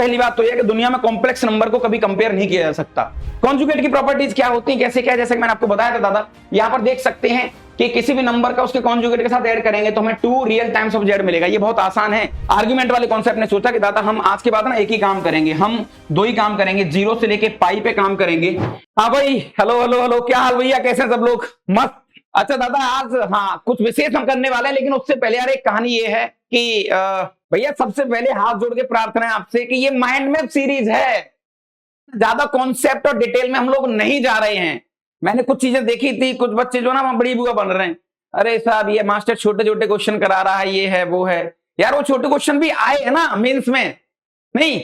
पहली बात तो यह कि दुनिया में कॉम्प्लेक्स नंबर को कभी कंपेयर नहीं किया जा सकता। कॉन्जुगेट की प्रॉपर्टीज क्या होती है, कैसे क्या, जैसे कि मैंने आपको बताया था दादा, यहाँ पर देख सकते हैं कि किसी भी नंबर का उसके कॉन्जुगेट के साथ ऐड करेंगे तो हमें 2 रियल टाइम्स ऑफ जेड मिलेगा। ये बहुत आसान है। आर्गुमेंट वाले कॉन्सेप्ट ने सोचा कि दादा हम आज के बाद ना एक ही काम करेंगे, हम 2 ही काम करेंगे, 0 से लेके पाई पे काम करेंगे। हाँ भाई, हेलो हेलो हेलो, क्या हाल भैया, कैसे सब लोग? मस्त। अच्छा दादा, आज हाँ कुछ विशेष हम करने वाले हैं, लेकिन उससे पहले यार एक कहानी ये है कि भैया सबसे पहले हाथ जोड़ के प्रार्थना है आपसे कि ये माइंड मैप सीरीज है, ज्यादा कॉन्सेप्ट और डिटेल में हम लोग नहीं जा रहे हैं। मैंने कुछ चीजें देखी थी, कुछ बच्चे जो ना वहां बड़ी बुआ बन रहे हैं, अरे साहब ये मास्टर छोटे छोटे क्वेश्चन करा रहा है, ये है वो है। यार वो छोटे क्वेश्चन भी आए है ना मेंस में, नहीं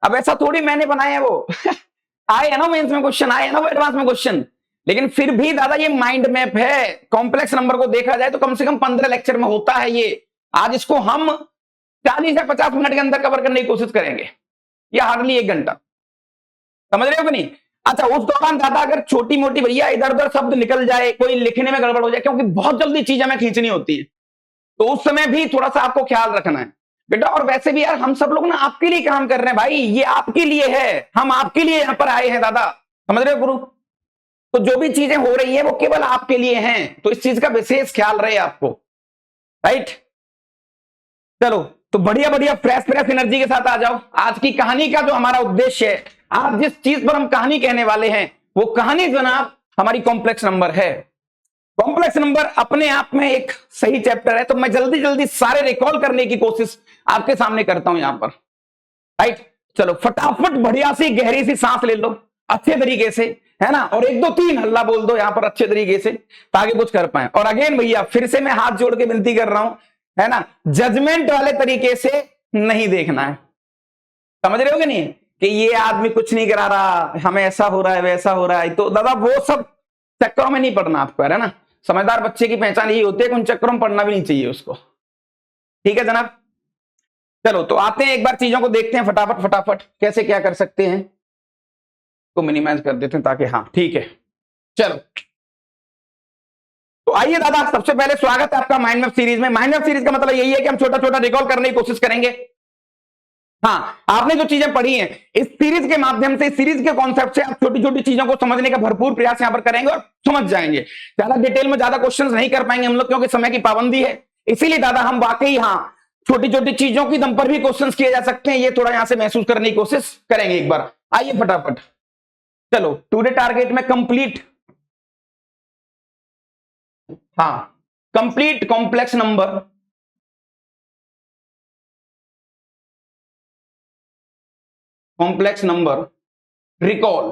अब ऐसा थोड़ी मैंने बनाए हैं वो आए है ना मेंस में क्वेश्चन, आए है ना वो एडवांस में क्वेश्चन, लेकिन फिर भी दादा ये माइंड मैप है। कॉम्प्लेक्स नंबर को देखा जाए तो कम से कम 15 लेक्चर में होता है ये। आज इसको हम 40 से 50 मिनट के अंदर कवर करने की कोशिश करेंगे, या हार्डली 1 घंटा। समझ रहे हो कि नहीं? अच्छा, उस दौरान दादा अगर छोटी मोटी भैया इधर उधर शब्द निकल जाए, कोई लिखने में गड़बड़ हो जाए, क्योंकि बहुत जल्दी चीजें हमें खींचनी होती है, तो उस समय भी थोड़ा सा आपको ख्याल रखना है बेटा। और वैसे भी यार हम सब लोग ना आपके लिए काम कर रहे हैं भाई, ये आपके लिए है, हम आपके लिए यहां पर आए हैं दादा। समझ रहे हो गुरु? तो जो भी चीजें हो रही है वो केवल आपके लिए हैं, तो इस चीज का विशेष ख्याल रहे आपको, राइट? चलो तो बढ़िया बढ़िया फ्रेश फ्रेश एनर्जी के साथ आ जाओ। आज की कहानी का जो हमारा उद्देश्य है, आज जिस चीज पर हम कहानी कहने वाले हैं, वो कहानी जनाब हमारी कॉम्प्लेक्स नंबर है। कॉम्प्लेक्स नंबर अपने आप में एक सही चैप्टर है, तो मैं जल्दी जल्दी सारे रिकॉल करने की कोशिश आपके सामने करता हूं यहां पर, राइट? चलो फटाफट बढ़िया सी गहरी सी सांस ले लो अच्छे तरीके से, है ना, और 1 2 3 हल्ला बोल दो यहां पर अच्छे तरीके से, ताकि कुछ कर पाए। और अगेन भैया फिर से मैं हाथ जोड़ के विनती कर रहा हूं, है ना, जजमेंट वाले तरीके से नहीं देखना है। समझ रहे हो कि नहीं कि ये आदमी कुछ नहीं करा रहा, हमें ऐसा हो रहा है वैसा हो रहा है, तो दादा वो सब चक्करों में नहीं पड़ना आपको, है ना। समझदार बच्चे की पहचान यही होती है कि उन चक्करों में पढ़ना भी नहीं चाहिए उसको। ठीक है जनाब? चलो तो आते हैं एक बार चीजों को देखते हैं फटाफट फटाफट कैसे क्या कर सकते हैं। तो मिनिमाइज कर देते हैं ताकि, हाँ ठीक है। चलो तो आइए दादा, सबसे पहले स्वागत है आपका माइंड मैप सीरीज में। माइंड मैप सीरीज का मतलब यही है कि हम छोटा छोटा रिकॉल करने की कोशिश करेंगे। हाँ, आपने जो चीजें पढ़ी हैं इस सीरीज के माध्यम से, इस सीरीज के कॉन्सेप्ट से आप छोटी छोटी चीजों को समझने का भरपूर प्रयास यहां पर करेंगे और समझ जाएंगे। ज्यादा डिटेल में ज्यादा क्वेश्चंस नहीं कर पाएंगे हम लोग, क्योंकि समय की पाबंदी है। इसीलिए दादा हम वाकई हाँ छोटी छोटी चीजों की दम पर भी क्वेश्चंस किए जा सकते हैं, ये थोड़ा यहां से महसूस करने की कोशिश करेंगे एक बार। आइए फटाफट। चलो टुडे टारगेट में कंप्लीट, हाँ complete complex number, complex number recall.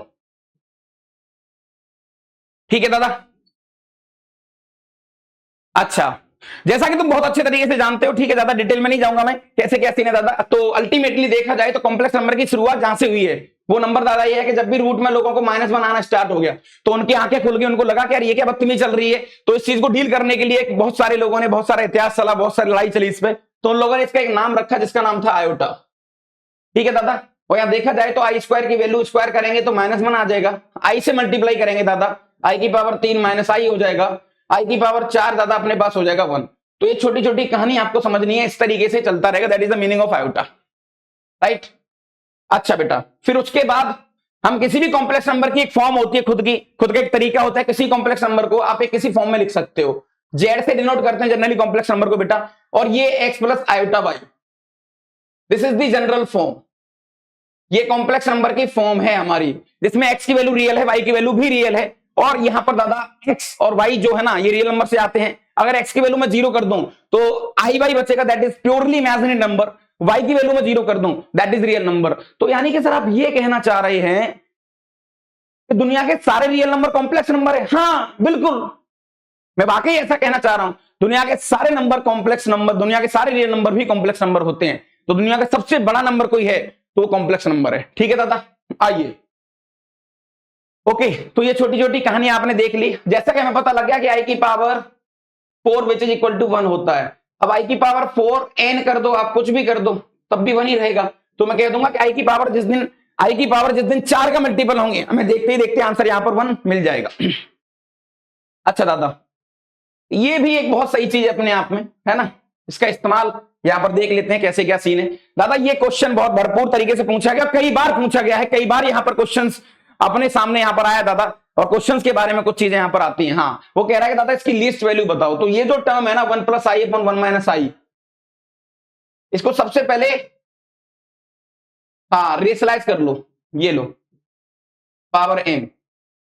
ठीक है दादा? अच्छा, जैसा कि तुम बहुत अच्छे तरीके से जानते हो, ठीक है, ज्यादा डिटेल में नहीं जाऊंगा मैं कैसे क्या सीन है दादा। तो अल्टीमेटली देखा जाए तो कॉम्प्लेक्स नंबर की शुरुआत जहां से हुई है वो नंबर दादा ये है कि जब भी रूट में लोगों को माइनस बनाना स्टार्ट हो गया तो उनकी आंखें खुल गई, उनको लगा कि यार ये क्या बदतमीजी चल रही है। तो इस चीज को डील करने के लिए बहुत सारे लोगों ने बहुत सारा इतिहास चला, बहुत सारी लड़ाई चली इस पे, तो उन लोगों ने इसका एक नाम रखा जिसका नाम था आयोटा। ठीक है दादा? और यहां देखा जाए तो आई स्क्वायर की वैल्यू स्क्वायर करेंगे तो माइनस 1 आ जाएगा, आई से मल्टीप्लाई करेंगे दादा आई की पावर 3 माइनस आई हो जाएगा, आई की पावर 4 दादा अपने पास हो जाएगा 1। तो ये छोटी छोटी कहानी आपको समझनी है, इस तरीके से चलता रहेगा, that is the meaning of iota, right? अच्छा बेटा, फिर उसके बाद हम किसी भी कॉम्प्लेक्स नंबर की एक फॉर्म होती है, खुद का एक तरीका होता है। किसी कॉम्प्लेक्स नंबर को आप एक किसी फॉर्म में लिख सकते हो, जेड से डिनोट करते हैं जनरली कॉम्प्लेक्स नंबर को बेटा, और ये x plus iota y, this is the general form. ये कॉम्प्लेक्स नंबर की फॉर्म है हमारी, जिसमें एक्स की वैल्यू रियल है, वाई की वैल्यू भी रियल है। और यहां पर दादा एक्स और वाई जो है ना ये रियल नंबर से आते हैं। अगर एक्स की वैल्यू मैं 0 कर दूं तो आई वाई बचेगा, that is purely imaginary number. Y की वैल्यू मैं 0 कर दूं दैट इज रियल नंबर। तो यानी कि सर आप ये कहना चाह रहे हैं कि दुनिया के सारे रियल नंबर कॉम्प्लेक्स नंबर है? हाँ बिल्कुल, मैं वाकई ऐसा कहना चाह रहा हूं। दुनिया के सारे नंबर कॉम्प्लेक्स नंबर, दुनिया के सारे रियल नंबर भी कॉम्प्लेक्स नंबर होते हैं। तो दुनिया का सबसे बड़ा नंबर कोई है तो कॉम्प्लेक्स नंबर है। ठीक है दादा? आइए, ओके, तो ये छोटी छोटी कहानी आपने देख ली। जैसा कि हमें पता लग गया कि आई की power 4 which is equal to 1 होता है। अब आई की पावर 4 n कर दो, आप कुछ भी कर दो तब भी 1 ही रहेगा। तो मैं कह दूंगा कि आई की पावर जिस दिन 4 का मल्टीपल होंगे, हमें देखते ही देखते आंसर यहां पर 1 मिल जाएगा। अच्छा दादा, ये भी एक बहुत सही चीज है अपने आप में, है ना, इसका इस्तेमाल यहां पर देख लेते हैं कैसे क्या सीन है दादा। ये क्वेश्चन बहुत भरपूर तरीके से पूछा गया, कई बार पूछा गया है, कई बार यहां पर क्वेश्चंस अपने सामने यहां पर आया दादा, और क्वेश्चंस के बारे में कुछ चीजें यहां पर आती हैं। हाँ, वो कह रहा है कि दादा इसकी लीस्ट वैल्यू बताओ। तो ये जो टर्म है ना 1 + i / 1 - i, इसको सबसे पहले हाँ रेशलाइज कर लो। ये लो पावर m,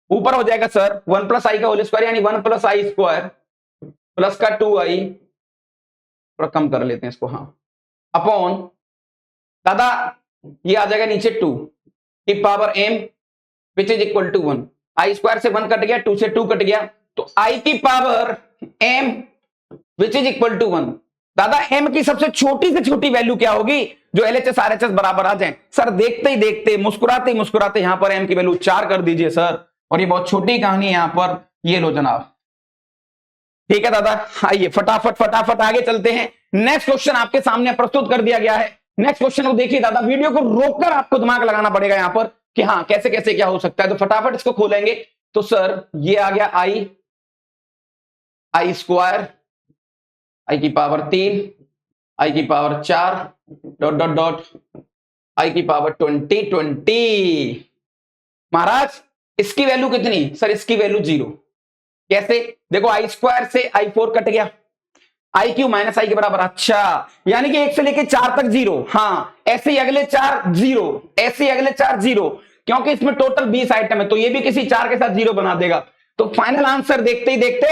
ऊपर हो जाएगा सर 1 + i का होल स्क्वायर यानी 1 + i² प्लस का 2i, थोड़ा कम कर लेते हैं इसको, हाँ, अपॉन दादा ये आ जाएगा नीचे 2 की power m which is equal to 1। i² से 1 कट गया, 2 से 2 कट गया, तो i की power m which is equal to 1। दादा m की सबसे छोटी से छोटी वैल्यू क्या होगी जो LHS RHS बराबर आ जाए? सर देखते ही देखते, मुस्कुराते ही मुस्कुराते यहां पर m की वैल्यू 4 कर दीजिए सर, और ये बहुत छोटी कहानी है यहां पर। ये लो जनाब, ठीक है दादा। आइए फटाफट फटाफट आगे चलते हैं। नेक्स्ट क्वेश्चन आपके सामने प्रस्तुत कर दिया गया है। नेक्स्ट क्वेश्चन को देखिए दादा, वीडियो को रोककर आपको दिमाग लगाना पड़ेगा यहां पर कि हाँ कैसे कैसे क्या हो सकता है। तो फटाफट इसको खोलेंगे तो सर ये आ गया i² i की पावर 3 i की power 4 dot dot dot i की पावर 20 महाराज इसकी वैल्यू कितनी? सर इसकी वैल्यू 0। कैसे? देखो i² से i4 कट गया, i³ - i के बराबर। अच्छा, यानी कि 1 से लेके 4 तक 0। हाँ, ऐसे ही अगले 4 0, ऐसे ही अगले 4 0, क्योंकि इसमें टोटल 20 आइटम है तो ये भी किसी 4 के साथ 0 बना देगा। तो फाइनल आंसर देखते ही देखते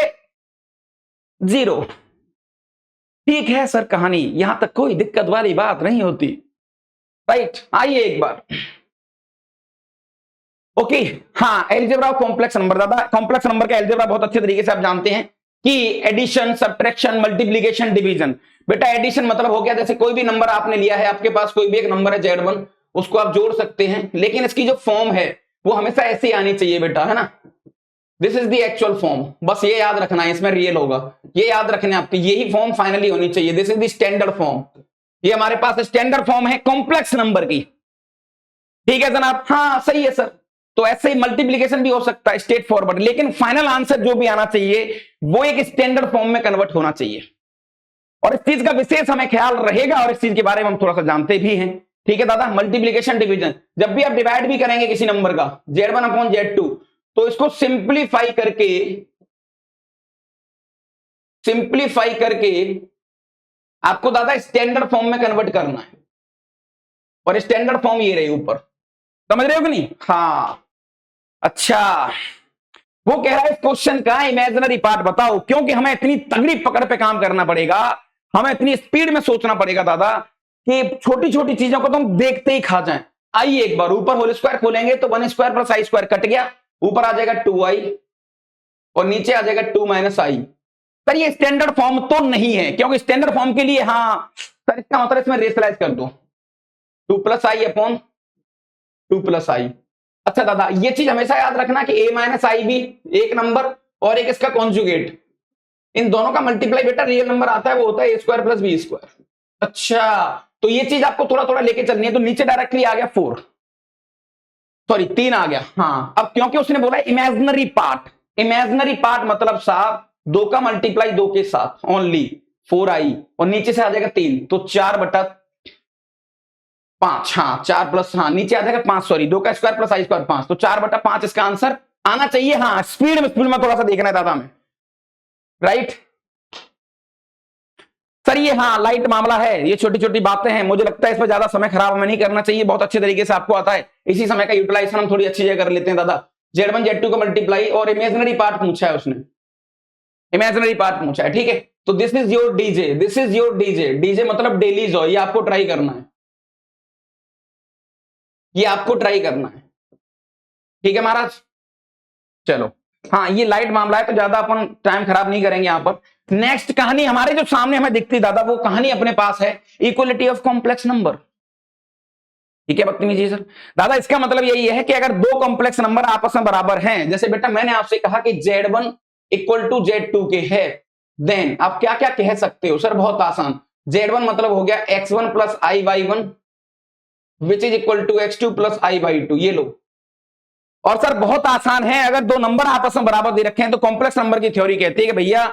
0। ठीक है सर, कहानी यहां तक कोई दिक्कत वाली बात नहीं होती, राइट। आइए एक बार, ओके। हाँ, एलजेब्रा ऑफ कॉम्प्लेक्स नंबर। दादा कॉम्प्लेक्स नंबर का एलजेब्रा बहुत अच्छे तरीके से आप जानते हैं कि एडिशन, सब्ट्रैक्शन, मल्टीप्लिकेशन, डिवीजन। बेटा एडिशन मतलब हो गया जैसे कोई भी नंबर आपने लिया है, आपके पास कोई भी एक नंबर है Z1, उसको आप जोड़ सकते हैं, लेकिन इसकी जो फॉर्म है वो हमेशा ऐसी आनी चाहिए बेटा, है ना। This is the actual form, बस ये याद रखना है, इसमें रियल होगा, ये याद रखना है आपकी, यही फॉर्म फाइनली होनी चाहिए। This is the standard form, ये हमारे पास स्टैंडर्ड फॉर्म है कॉम्प्लेक्स नंबर की। ठीक है जनाब, हाँ सही है सर। तो ऐसे ही मल्टीप्लिकेशन भी हो सकता है स्ट्रेट फॉरवर्ड, लेकिन फाइनल आंसर जो भी आना चाहिए वो एक स्टैंडर्ड फॉर्म में कन्वर्ट होना चाहिए, और इस चीज का विशेष हमें ख्याल रहेगा, और इस चीज के बारे में हम थोड़ा सा जानते भी हैं। ठीक है दादा, मल्टीप्लिकेशन, डिवीजन, जब भी आप डिवाइड भी करेंगे किसी नंबर का Z1/Z2, तो इसको सिंप्लीफाई करके आपको दादा स्टैंडर्ड फॉर्म में कन्वर्ट करना है, और स्टैंडर्ड फॉर्म ये रही ऊपर, समझ रहे हो कि नहीं? हाँ अच्छा, वो कह रहा है इस क्वेश्चन का इमेजिनरी पार्ट बताओ, क्योंकि हमें इतनी तगड़ी पकड़ पे काम करना पड़ेगा, हमें इतनी स्पीड में सोचना पड़ेगा दादा कि छोटी छोटी चीजों को तो हम देखते ही खा जाएं। आइए एक बार ऊपर होल स्क्वायर खोलेंगे तो 1² + i² कट गया, ऊपर आ जाएगा 2i और नीचे आ जाएगा 2 - i। सर ये स्टैंडर्ड फॉर्म तो नहीं है, क्योंकि स्टैंडर्ड फॉर्म के लिए हाँ सर इसका मतलब इसमें रेशलाइज कर दो 2 + i अपॉन 2 + i। अच्छा दादा ये चीज हमेशा याद रखना कि a - i भी एक नंबर और एक इसका कॉन्जुगेट, इन दोनों का मल्टीप्लाई बेटा रियल नंबर आता है, वो होता है a² + b²। अच्छा, तो ये चीज आपको थोड़ा थोड़ा लेके चलनी है। तो नीचे डायरेक्टली आ गया 4, सॉरी 3 आ गया। हाँ, अब क्योंकि उसने बोला इमेजिनरी पार्ट, इमेजिनरी पार्ट मतलब साहब 2 का मल्टीप्लाई 2 के साथ ओनली 4i, और नीचे से आ जाएगा 3, तो 4/5। हाँ 4 प्लस, हाँ नीचे आ जाएगा 5, सॉरी 2 का स्क्वायर + i² 5, तो 4/5 इसका आंसर आना चाहिए। हाँ स्पीड में थोड़ा सा देखना है दादा में, राइट सर। ये हाँ लाइट मामला है, ये छोटी छोटी बातें हैं, मुझे लगता है इस पर ज्यादा समय खराब हमें नहीं करना चाहिए, बहुत अच्छे तरीके से आपको आता है। इसी समय का यूटिलाइजेशन हम थोड़ी अच्छी जगह कर लेते हैं दादा। Z1 Z2 का मल्टीप्लाई और इमेजिनरी पार्ट पूछा है उसने, इमेजिनरी पार्ट पूछा है, ठीक है। तो this is your DJ, this is your DJ, DJ मतलब डेली जॉय, ये आपको ट्राई करना है, ये आपको ट्राई करना है, ठीक है महाराज। चलो हाँ ये लाइट मामला है तो ज्यादा अपन टाइम खराब नहीं करेंगे यहां पर। नेक्स्ट कहानी हमारे जो सामने हमें दिखती दादा, वो कहानी अपने पास है इक्वलिटी ऑफ कॉम्प्लेक्स नंबर। ठीक है बदतमीजी सर। दादा इसका मतलब यही है कि अगर 2 कॉम्प्लेक्स नंबर आपस में बराबर हैं, जैसे बेटा मैंने आपसे कहा कि Z1 = Z2 के है, देन आप क्या क्या कह सकते हो? सर बहुत आसान, Z1 मतलब हो गया x1 + i/1 which is equal to x2 + i/2, ये लो। और सर बहुत आसान है, अगर 2 नंबर आपस में बराबर दे रखे हैं तो कॉम्प्लेक्स नंबर की थ्योरी कहती है कि भैया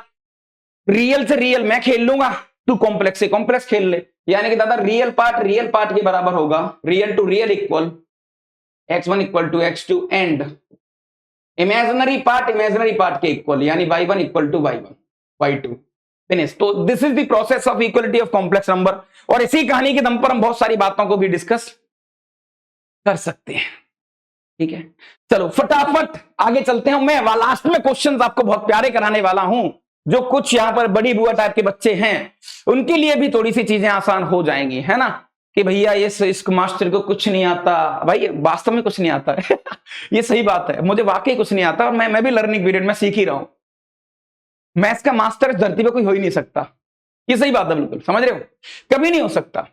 रियल से रियल मैं खेल लूंगा, तू कॉम्प्लेक्स से कॉम्प्लेक्स खेल ले, यानी कि दादा रियल पार्ट के बराबर होगा, real to real equal x1 equal to x2 and imaginary part के इक्वल, यानी y1 equal to y1 y2 finish. तो this is the process of equality of complex number, और इसी कहानी के दम पर हम बहुत सारी बातों को भी डिस्कस कर सकते हैं। ठीक है, चलो फटाफट आगे चलते हैं। मैं लास्ट में क्वेश्चंस आपको बहुत प्यारे कराने वाला हूं, जो कुछ यहां पर बड़ी बुआ टाइप के बच्चे हैं उनके लिए भी थोड़ी सी चीजें आसान हो जाएंगी, है ना, कि भैया ये इस मास्टर को कुछ नहीं आता। भाई वास्तव में कुछ नहीं आता है ये सही बात है, मुझे वाकई कुछ नहीं आता, और मैं भी लर्निंग पीरियड में सीख ही रहा हूं। मैथ्स का मास्टर इस धरती पे कोई हो ही नहीं सकता, ये सही बात है, बिल्कुल समझ रहे हो, कभी नहीं हो सकता।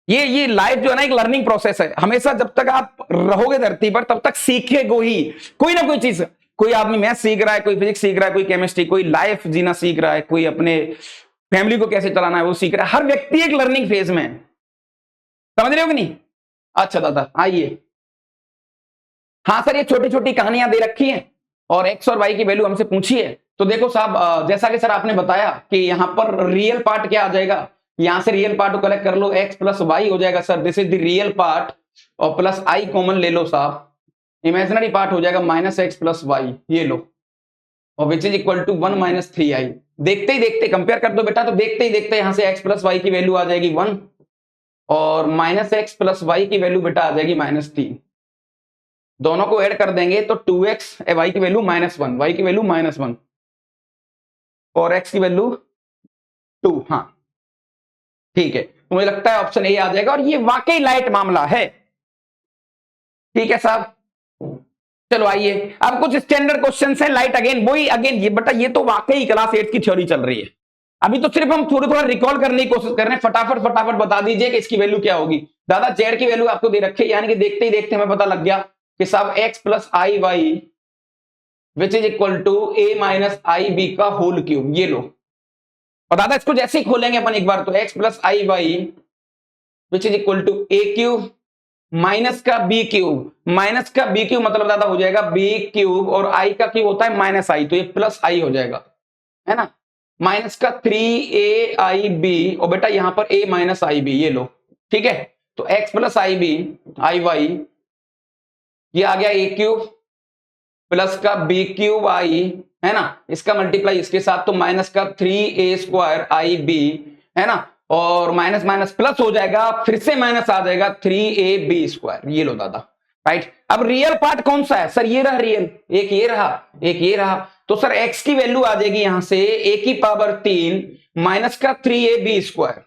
ये लाइफ जो है ना एक लर्निंग प्रोसेस है, हमेशा जब तक आप रहोगे धरती पर तब तक सीखेगो ही कोई ना कोई चीज। कोई आदमी मैथ सीख रहा है, कोई फिजिक्स सीख रहा है, कोई केमिस्ट्री, कोई लाइफ जीना सीख रहा है, कोई अपने फैमिली को कैसे चलाना है वो सीख रहा है। हर व्यक्ति एक लर्निंग फेज में है, समझ रहे हो कि नहीं। अच्छा दादा आइए, हाँ सर ये छोटी छोटी कहानियां दे रखी हैं और एक्स और वाई की वैल्यू हमसे पूछी है। तो देखो साहब, जैसा कि सर आपने बताया कि यहां पर रियल पार्ट क्या आ जाएगा, यहां से रियल पार्ट को कलेक्ट कर लो, एक्स प्लस वाई हो जाएगा sir, this is the real part, और प्लस आई कॉमन ले लो साहब, इमेजिनरी पार्ट हो जाएगा माइनस एक्स प्लस वाई, ये लो, और which is equal to 1 minus 3i। देखते ही देखते कंपेयर कर दो बेटा, तो देखते ही देखते यहां से एक्स प्लस वाई की वैल्यू आ जाएगी 1, और माइनस एक्स प्लस वाई की वैल्यू बेटा आ जाएगी -3। दोनों को ऐड कर देंगे तो 2x, वाई की वैल्यू -1, वाई की वैल्यू -1 और x की वैल्यू 2। हाँ ठीक है, तो मुझे लगता है ऑप्शन ए आ जाएगा, और ये वाकई लाइट मामला है। ठीक है साहब, चलो आइए अब कुछ स्टैंडर्ड क्वेश्चंस हैं लाइट अगेन, वही अगेन ये बेटा ये तो वाकई क्लास 8 की थ्योरी चल रही है, अभी तो सिर्फ हम थोड़ा रिकॉल करने की कोशिश कर रहे हैं। फटाफट फटाफट बता दीजिए कि इसकी वैल्यू क्या होगी। दादा जेड की वैल्यू आपको दे रखी है, यानी कि देखते ही देखते हमें पता लग गया कि साहब x plus i y which is equal to a minus i b का होल क्यूब, ये लो। और दादा इसको जैसे ही खोलेंगे अपन एक बार, तो x plus i y which is equal to a cube minus का b क्यूब, माइनस का b क्यूब मतलब दादा हो जाएगा b क्यूब, और i का क्यूब होता है माइनस आई, तो ये प्लस आई हो जाएगा, है ना, माइनस का 3ab, और बेटा यहां पर a माइनस आई बी, ये लो। ठीक है, तो x plus i b i y ये आ गया a क्यूब प्लस का b क्यूब आई, है ना, इसका मल्टीप्लाई इसके साथ, तो माइनस का 3a स्क्वायर आई बी, है ना, और माइनस माइनस प्लस हो जाएगा, फिर से माइनस आ जाएगा 3ab स्क्वायर, ये लो दादा। राइट, अब रियल पार्ट कौन सा है सर, ये रहा रियल, एक ये रहा एक ये रहा, तो सर x की वैल्यू आ जाएगी यहां से a की पावर 3 माइनस का 3ab स्क्वायर,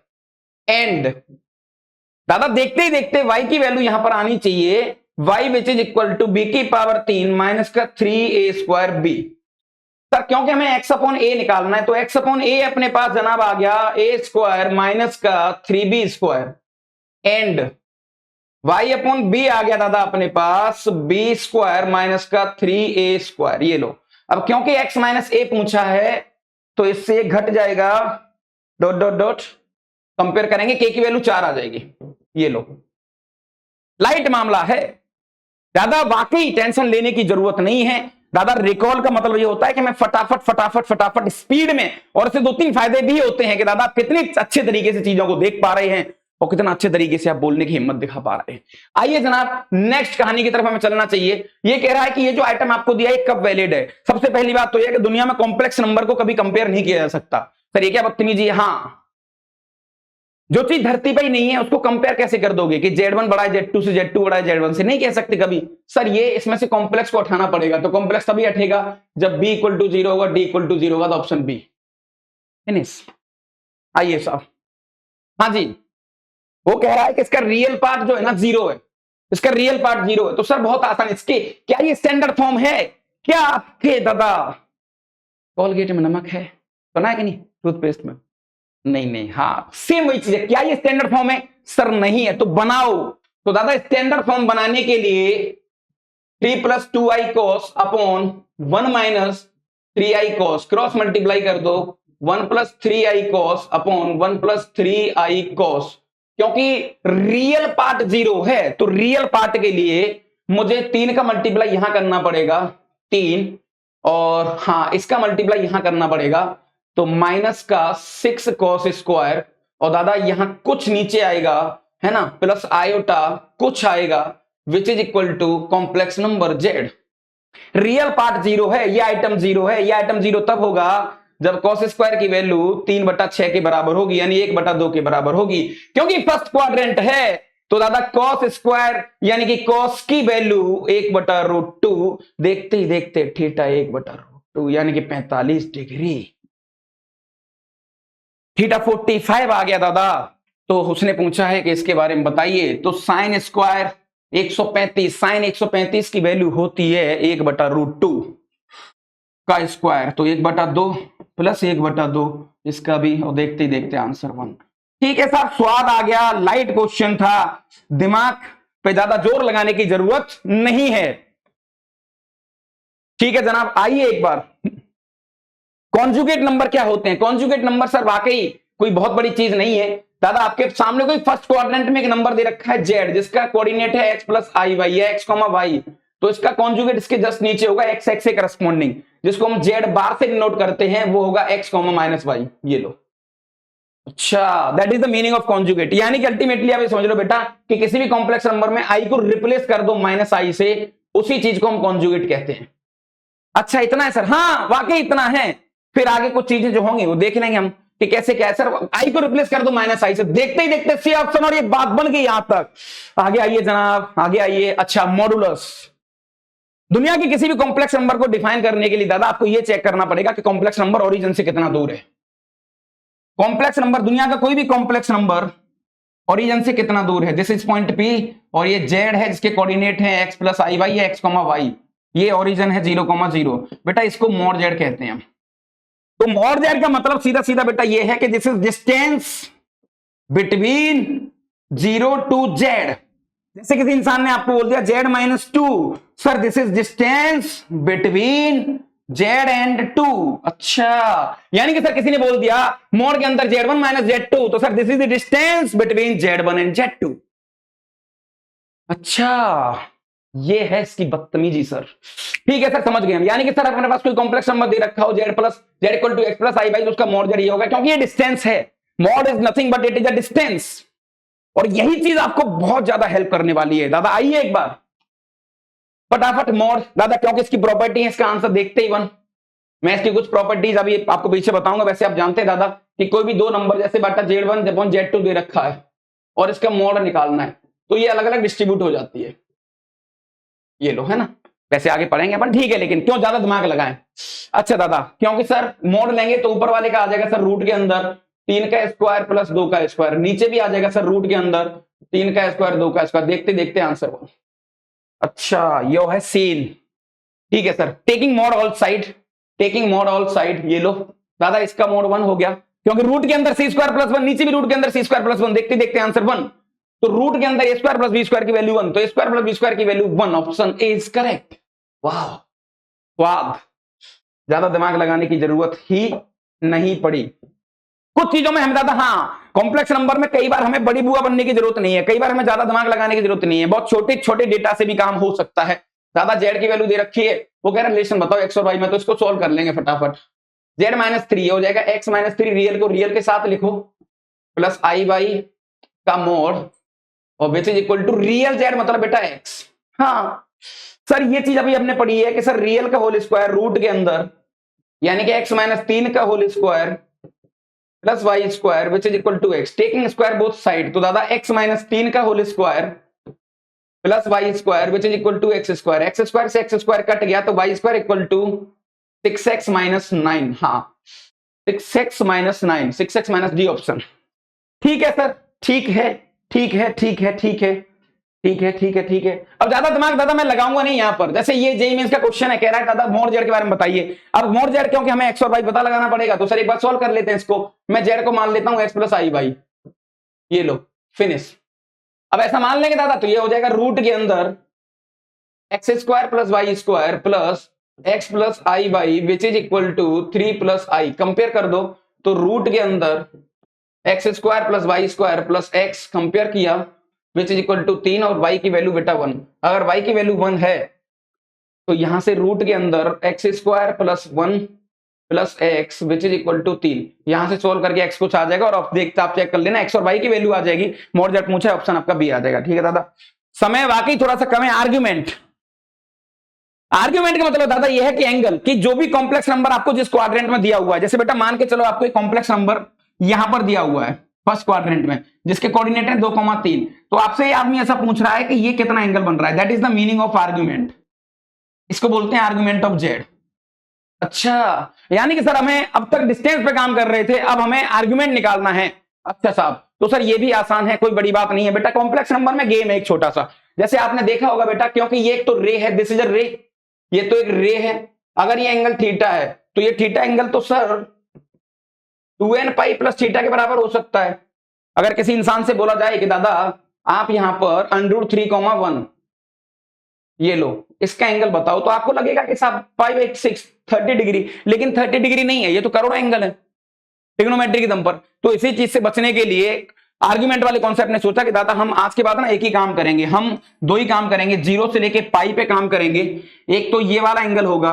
एंड दादा देखते ही देखते y की वैल्यू यहां पर आनी चाहिए y which is equal to b की पावर 3 माइनस का 3a स्क्वायर b। सर क्योंकि हमें x अपॉन a निकालना है, तो x अपॉन a अपने पास जनाब आ गया a स्क्वायर माइनस का 3b square, and y upon b आ गया दादा अपने पास b स्क्वायर माइनस का 3a स्क्वायर, ये लो। अब क्योंकि x माइनस a पूछा है तो इससे घट जाएगा, डॉट डॉट डॉट, कंपेयर करेंगे k की वैल्यू 4 आ जाएगी, ये लो। लाइट मामला है दादा, वाकई टेंशन लेने की जरूरत नहीं है दादा। रिकॉल का मतलब ये होता है कि मैं फटाफट फटाफट फटाफट स्पीड में, और इससे 2-3 फायदे भी होते हैं कि दादा आप कितने अच्छे तरीके से चीजों को देख पा रहे हैं और कितना अच्छे तरीके से आप बोलने की हिम्मत दिखा पा रहे हैं। आइए जनाब नेक्स्ट कहानी की तरफ हमें चलना चाहिए। ये कह रहा है कि ये जो आइटम आपको दिया है कब वैलिड है। सबसे पहली बात तो यह कि दुनिया में कॉम्प्लेक्स नंबर को कभी कंपेयर नहीं किया जा सकता। सर ये क्या बदतमीजी है? हाँ, जो चीज धरती पर ही नहीं है उसको कंपेयर कैसे कर दोगे कि Z1 बड़ा है Z2 से, Z2 बड़ा है Z1 से? नहीं कह सकते कभी। सर ये इसमें से कॉम्प्लेक्स को उठाना पड़ेगा, तो कॉम्प्लेक्स तभी हटेगा जब b इक्वल टू 0 होगा, d इक्वल टू 0 होगा, तो ऑप्शन बी फिनिश। आइए साहब, हाँ जी, वो कह रहा है कि इसका रियल पार्ट जो है ना 0 है, इसका रियल पार्ट 0 है। तो सर बहुत आसान, इसके क्या ये स्टैंडर्ड फॉर्म है क्या आपके दादा? कोलगेट में नमक है, बना है कि नहीं टूथपेस्ट में? नहीं, हाँ सेम वही चीज है। क्या ये स्टैंडर्ड फॉर्म है? सर नहीं है, तो बनाओ। तो दादा स्टैंडर्ड फॉर्म बनाने के लिए 3 plus 2i cos upon 1 minus 3i cos cross multiply कर दो, 1 plus 3i cos upon 1 plus 3i cos। क्योंकि रियल पार्ट 0 है तो रियल पार्ट के लिए मुझे 3 का मल्टीप्लाई यहां करना पड़ेगा 3, और हाँ इसका मल्टीप्लाई यहां करना पड़ेगा, तो माइनस का 6 कॉस स्क्वायर, और दादा यहां कुछ नीचे आएगा है ना, प्लस आयोटा कुछ आएगा, which is equal to complex number z. Real part zero है, ये आइटम जीरो है। ये आइटम जीरो तब होगा जब कॉस स्क्वायर की वैल्यू 3/6 के बराबर होगी, यानी 1/2 के बराबर होगी, क्योंकि फर्स्ट क्वाड्रेंट है। तो दादा कॉस स्क्वायर यानी कि कॉस की वैल्यू 1/√2, देखते ही देखते थीटा 1/√2 यानी कि 45 डिग्री, थीटा 45 आ गया दादा। तो उसने पूछा है कि इसके बारे में बताइए, तो साइन स्क्वायर 135, साइन 135 की वैल्यू होती है 1/√2 का स्क्वायर, तो 1/2 प्लस 1/2 इसका भी, और देखते ही देखते आंसर 1। ठीक है साहब, स्वाद आ गया, लाइट क्वेश्चन था, दिमाग पे ज्यादा जोर लगाने की जरूरत नहीं है। ठीक है जनाब, आइए एक बार, कॉन्जुगेट नंबर क्या होते हैं? कॉन्जुगेट नंबर सर वाकई कोई बहुत बड़ी चीज नहीं है दादा। आपके सामने कोई फर्स्ट क्वाड्रेंट में एक नंबर दे रखा है जेड, जिसका कोऑर्डिनेट है एक्स प्लस आई वाई या एक्स कॉमा वाई, तो इसका कॉन्जुगेट इसके जस्ट नीचे होगा एक्स एक्स से करस्पॉन्डिंग, जिसको हम जेड बार से डिनोट करते हैं, वो होगा एक्स कॉमा माइनस वाई। ये लो, अच्छा that is the meaning of conjugate. यानी कि अल्टीमेटली आप ये समझ लो बेटा कि किसी भी कॉम्प्लेक्स नंबर में आई को रिप्लेस कर दो माइनस आई से, उसी चीज को हम कॉन्जुगेट कहते हैं। अच्छा इतना है सर? हाँ वाकई इतना है, फिर आगे कुछ चीजें जो होंगी वो देख लेंगे हम कि कैसे क्या है सर। आई को रिप्लेस कर दो माइनस आई से, देखते ही देखते सी ऑप्शन, और ये बात बन गई यहां तक। आगे आइए जनाब, आगे आइए। अच्छा मॉडुलस, दुनिया के किसी भी कॉम्प्लेक्स नंबर को डिफाइन करने के लिए दादा आपको ये चेक करना पड़ेगा कि कॉम्प्लेक्स नंबर ओरिजिन से कितना दूर है। कॉम्प्लेक्स नंबर, दुनिया का कोई भी कॉम्प्लेक्स नंबर ओरिजिन से कितना दूर है, दिस इज पॉइंट पी, और ये जेड है जिसके कोऑर्डिनेट है एक्स प्लस आई वाई या एक्स कॉमा वाई, ये ओरिजिन है 0,0। बेटा इसको मॉड जेड कहते हैं। तो मॉड जेड का मतलब सीधा सीधा बेटा ये है कि this is distance between 0 to z. जैसे किसी इंसान ने आपको बोल दिया Z-2, sir this is distance between z and 2। अच्छा, यानी कि सर किसी ने बोल दिया मोड के अंदर Z1 माइनस Z2, तो sir this is the distance between Z1 and Z2। अच्छा, ये है इसकी बदतमीजी सर। ठीक है सर, समझ गए हम। यानी कि सर अपने पास कोई कॉम्प्लेक्स नंबर दे रखा हो Z plus Z equal to x plus i by, तो उसका मॉड जेड ये होगा, क्योंकि ये डिस्टेंस है। Mod is nothing but it is a distance, और यही चीज आपको बहुत ज्यादा हेल्प करने वाली है दादा। आइए एक बार फटाफट मॉड दादा, क्योंकि इसकी प्रॉपर्टी है, इसका आंसर देखते ही 1। मैं इसकी कुछ प्रॉपर्टीज अभी आपको पीछे बताऊंगा। वैसे आप जानते हैं दादा कि कोई भी दो नंबर जैसे बाटा Z1 जब Z2 दे रखा है और इसका मॉड निकालना है, तो ये अलग अलग डिस्ट्रीब्यूट हो जाती है। ये लो, है ना, वैसे आगे पढ़ेंगे अपन, ठीक है, लेकिन क्यों ज्यादा दिमाग लगाएं। अच्छा दादा, क्योंकि सर मॉड लेंगे तो ऊपर वाले का आ जाएगा सर रूट के अंदर 3 का स्क्वायर प्लस 2 का स्क्वायर, नीचे भी आ जाएगा सर रूट के अंदर 3 का स्क्वायर 2 का स्क्वायर, देखते देखते आंसर 1। अच्छा यो है सीन। ठीक है sir, taking mod all side, taking mod all side, ये लो दादा, इसका मॉड 1 हो गया, क्योंकि रूट के अंदर सी स्क्वायर प्लस 1, नीचे भी रूट के अंदर सी स्क्वायर प्लस 1, देखते देखते आंसर 1। तो रूट के अंदर ए स्क्वायर प्लस बी स्क्वायर की वैल्यू 1, तो ए स्क्वायर प्लस बी स्क्वायर की value 1, option A is correct. वाह, स्वाद, ज्यादा दिमाग लगाने की जरूरत ही नहीं पड़ी। कुछ चीजों में हमें ज्यादा, हाँ कॉम्प्लेक्स नंबर में कई बार हमें बड़ी बुआ बनने की जरूरत नहीं है, कई बार हमें ज्यादा दिमाग लगाने की जरूरत नहीं है, बहुत छोटे छोटे डेटा से भी काम हो सकता है। दादा जेड की वैल्यू दे रखी है, वो कह रहा रिलेशन बताओ एक्स और वाई में, तो इसको सोल्व कर लेंगे फटाफट। Z-3 हो जाएगा x-3, रियल को रियल के साथ लिखो, प्लस आई वाई का मोड, और which is equal to real z मतलब बेटा x। हाँ सर, ये चीज अभी हमने पढ़ी है कि सर रियल का होल स्क्वायर रूट के अंदर, यानी कि x-3 का whole square plus y square which is equal to x, taking square both side, तो दादा x-3 का whole square plus y square which is equal to x square, x square से x square cut गया, तो y square equal to 6x minus 9। हाँ 6x minus 9, 6x minus D option. ठीक है sir, ठीक है, ठीक है, ठीक है, ठीक है, ठीक है, ठीक है, ठीक है। अब ज्यादा दिमाग दादा मैं लगाऊंगा नहीं यहां पर। जैसे ये जेईई मेंस का क्वेश्चन है, कह रहा है दादा मोड जेड के बारे में बताइए। अब मोड जेड क्योंकि हमें एक्स और वाई पता लगाना पड़ेगा, तो सर एक बार सोल्व कर लेते हैं इसको। मैं जेड को मान लेता हूं एक्स प्लस आई वाई, ये लो फिनिश। अब ऐसा मान लेंगे दादा, तो ये हो जाएगा रूट के अंदर x square plus y square plus x plus i y which is equal to 3 plus i. Compare कर दो, तो रूट के अंदर x square plus y square plus x compare किया विच इज इक्वल टू 3, और y की value बेटा 1। अगर y की वैल्यू 1 है तो यहां से रूट के अंदर x square plus 1 plus x which is equal to 3। यहां से सोल्व करके एक्स कुछ आ जाएगा और आप देखते आप चेक कर लेना एक्स और वाई की वैल्यू आ जाएगी। मोड जेट पूछा है, ऑप्शन आपका बी आ जाएगा। ठीक है दादा, समय वाकई थोड़ा सा कम है। आर्ग्यूमेंट, आर्ग्यूमेंट का मतलब दादा यह है कि एंगल, कि जो भी कॉम्प्लेक्स नंबर आपको जिस क्वाड्रेंट में दिया हुआ है, जैसे बेटा मान के चलो आपको एक कॉम्प्लेक्स नंबर यहां पर दिया हुआ है फर्स्ट क्वाड्रेंट में, जिसके कोऑर्डिनेट है 2,3, तो आपसे ये आदमी ऐसा पूछ रहा है कि ये कितना एंगल बन रहा है। That is the meaning of argument. इसको बोलते हैं आर्ग्यूमेंट ऑफ जेड। अच्छा, यानी कि सर हमें अब तक डिस्टेंस पे काम कर रहे थे, अब हमें आर्ग्यूमेंट निकालना है। अच्छा साहब, तो सर ये भी आसान है, कोई बड़ी बात नहीं है बेटा। कॉम्प्लेक्स नंबर में गेम है एक छोटा सा, जैसे आपने देखा होगा बेटा, क्योंकि ये एक तो रे है, दिस इज अ रे, ये तो एक रे है। अगर ये एंगल थीटा है तो ये थीटा एंगल तो sir 2n pi plus theta के बराबर हो सकता है। अगर किसी इंसान से बोला जाए कि दादा आप यहां पर √3,1 ये लो, इसका एंगल बताओ, तो आपको लगेगा कि साहब 5/6 30 डिग्री, लेकिन 30 डिग्री नहीं है, ये तो करोड़ एंगल है ट्रिग्नोमेट्री के दम पर। तो इसी चीज से बचने के लिए आर्ग्यूमेंट वाले कॉन्सेप्ट ने सोचा कि दादा हम आज के बाद ना एक ही काम करेंगे, हम दो ही काम करेंगे, 0 से लेके पाई पे काम करेंगे। एक तो ये वाला एंगल होगा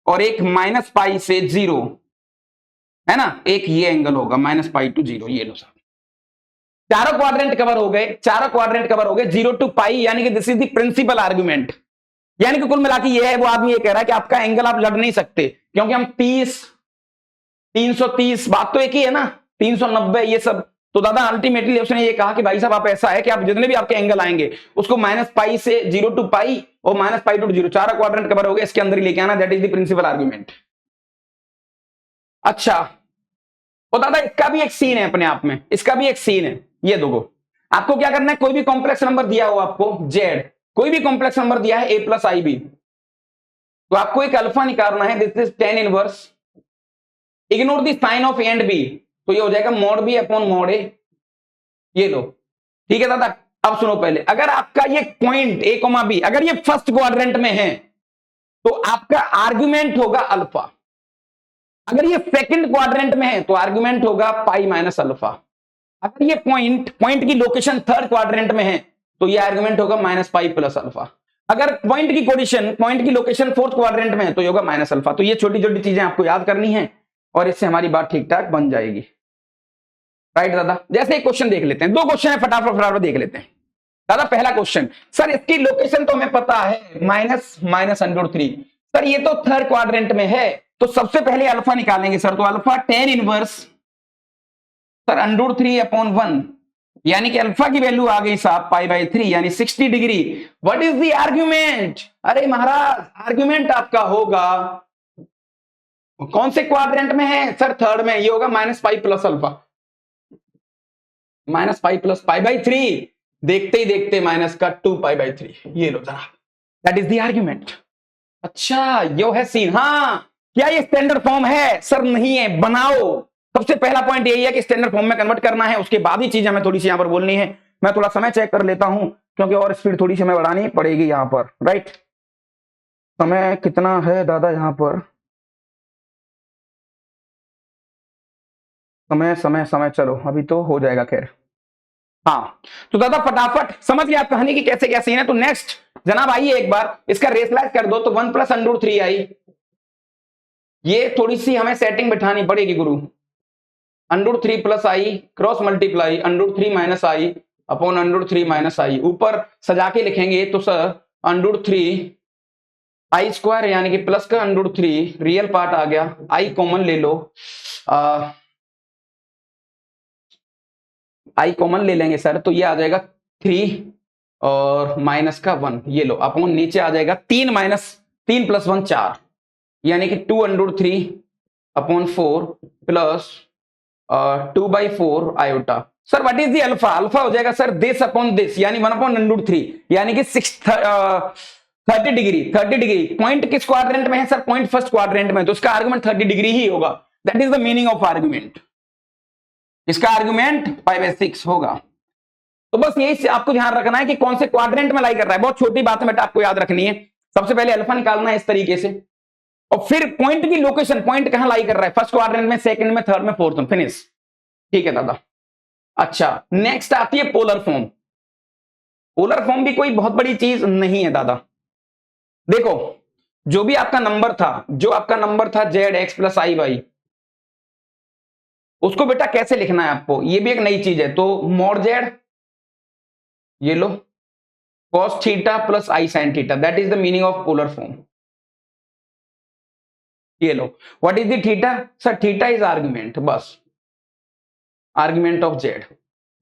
और एक -π से 0, है ना, एक ये एंगल होगा -π to 0। ये लो साहब, चारों क्वाड्रेंट कवर हो गए, चारों क्वाड्रेंट कवर हो गए 0 to π, यानी कि this is the principal argument. यानी कि कुल मिला के ये है, वो आदमी ये कह रहा है कि आपका एंगल आप लड़ नहीं सकते, क्योंकि हम 30 330 बात तो एक ही है ना, 390 ये सब। तो दादा अल्टीमेटली उसने ये कहा कि भाई साहब आप ऐसा है कि आप जितने भी आपके एंगल आएंगे उसको -π से 0 to π और -π to 0, चारों क्वाड्रेंट कवर हो गए, इसके अंदर ही लेके आना। That is the principal argument. अच्छा, और दादा इसका भी एक सीन है अपने आप में, इसका भी एक सीन है। ये दोगो आपको क्या करना है, कोई भी कॉम्प्लेक्स नंबर दिया हो आपको जेड, कोई भी कॉम्प्लेक्स नंबर दिया है a + ib, तो आपको एक अल्फा निकालना है। This is tan inverse, ignore the sign of a and b, तो ये हो जाएगा mod b upon mod a। ये लो, ठीक है दादा। अब सुनो पहले, अगर आपका ये पॉइंट a, b अगर ये फर्स्ट क्वाड्रेंट में है तो आपका आर्ग्यूमेंट होगा अल्फा। अगर ये सेकंड क्वाड्रेंट में है तो आर्ग्यूमेंट होगा पाई माइनस अल्फा। अगर ये पॉइंट की लोकेशन थर्ड क्वाड्रेंट में है तो ये आर्ग्यूमेंट होगा -π प्लस अल्फा। अगर पॉइंट की लोकेशन फोर्थ क्वाड्रेंट में है तो ये होगा माइनस अल्फा। तो ये छोटी छोटी चीजें आपको याद करनी है और इससे हमारी बात ठीक ठाक बन जाएगी। राइट दादा, जैसे एक क्वेश्चन देख लेते हैं, दो क्वेश्चन है, फटाफट देख लेते हैं। दादा पहला क्वेश्चन, सर इसकी लोकेशन तो हमें पता है -√3, सर ये तो थर्ड क्वाड्रेंट में है, तो सबसे पहले अल्फा निकालेंगे सर। तो अल्फा tan इनवर्स सर √3/1, यानी कि अल्फा की वैल्यू आ गई साहब π/3 यानी 60 degree. What is the argument? अरे महाराज आर्ग्यूमेंट आपका होगा, कौन से क्वाड्रेंट में है सर? थर्ड में। ये होगा -π प्लस अल्फा, -π प्लस π/3, देखते ही देखते माइनस का 2π/3। ये लो जरा, दैट इज द आर्ग्यूमेंट। अच्छा यो है सीन। हाँ, क्या ये स्टैंडर्ड फॉर्म है? सर नहीं है, बनाओ। सबसे पहला पॉइंट यही है कि स्टैंडर्ड फॉर्म में कन्वर्ट करना है, उसके बाद ही चीज हमें थोड़ी सी यहां पर बोलनी है। मैं थोड़ा समय चेक कर लेता हूं क्योंकि और स्पीड थोड़ी सी हमें बढ़ानी पड़ेगी यहां पर। राइट, समय कितना है दादा यहां पर? समय चलो अभी तो हो जाएगा खैर। हाँ, तो दादा फटाफट समझ गया आप कहानी की कैसे क्या सीन है। तो नेक्स्ट जनाब आइए एक बार इसका रेसलाइज कर दो, तो 1 + √3 आई। ये थोड़ी सी हमें सेटिंग बिठानी पड़ेगी गुरु। √3 + i cross multiply √3 - i upon √3 - i, ऊपर सजा के लिखेंगे तो सर √3 i² यानी कि प्लस का √3, रियल पार्ट आ गया, i कॉमन ले लो, i कॉमन ले लेंगे सर, तो ये आ जाएगा 3 और माइनस का 1। ये लो अपॉन नीचे आ जाएगा 3 + 1 4, यानी कि 2√3/4 plus 2/4 iota. Sir what is the alpha? Alpha हो जाएगा सर दिस अपॉन दिस, यानी 1/√3, यानी कि 30 डिग्री। पॉइंट किस क्वाड्रेंट में है सर? पॉइंट फर्स्ट क्वाड्रेंट में, तो इसका आर्गुमेंट 30 डिग्री ही होगा। That is the meaning of argument. इसका आर्गुमेंट 5/6 होगा। तो बस यही आपको ध्यान रखना है कि कौन से क्वाड्रेंट में लाई कर रहा है। बहुत छोटी बात है बेटा, आपको याद रखनी है। सबसे पहले अल्फा निकालना है इस तरीके से, और फिर पॉइंट की लोकेशन, पॉइंट कहां लाई कर रहा है, फर्स्ट क्वाड्रेंट में, सेकंड में, थर्ड में, फोर्थ में, फिनिश। ठीक है दादा। अच्छा नेक्स्ट आती है पोलर फॉर्म। पोलर फॉर्म भी कोई बहुत बड़ी चीज नहीं है दादा। देखो जो भी आपका नंबर था Z x plus i Y, उसको बेटा कैसे लिखना है आपको, ये भी एक नई चीज है। तो मॉड जेड, ये लो, cos theta plus i sine theta, that is the meaning of polar form. ये लो, what is the theta? Sir theta is argument, बस आर्गुमेंट ऑफ जेड।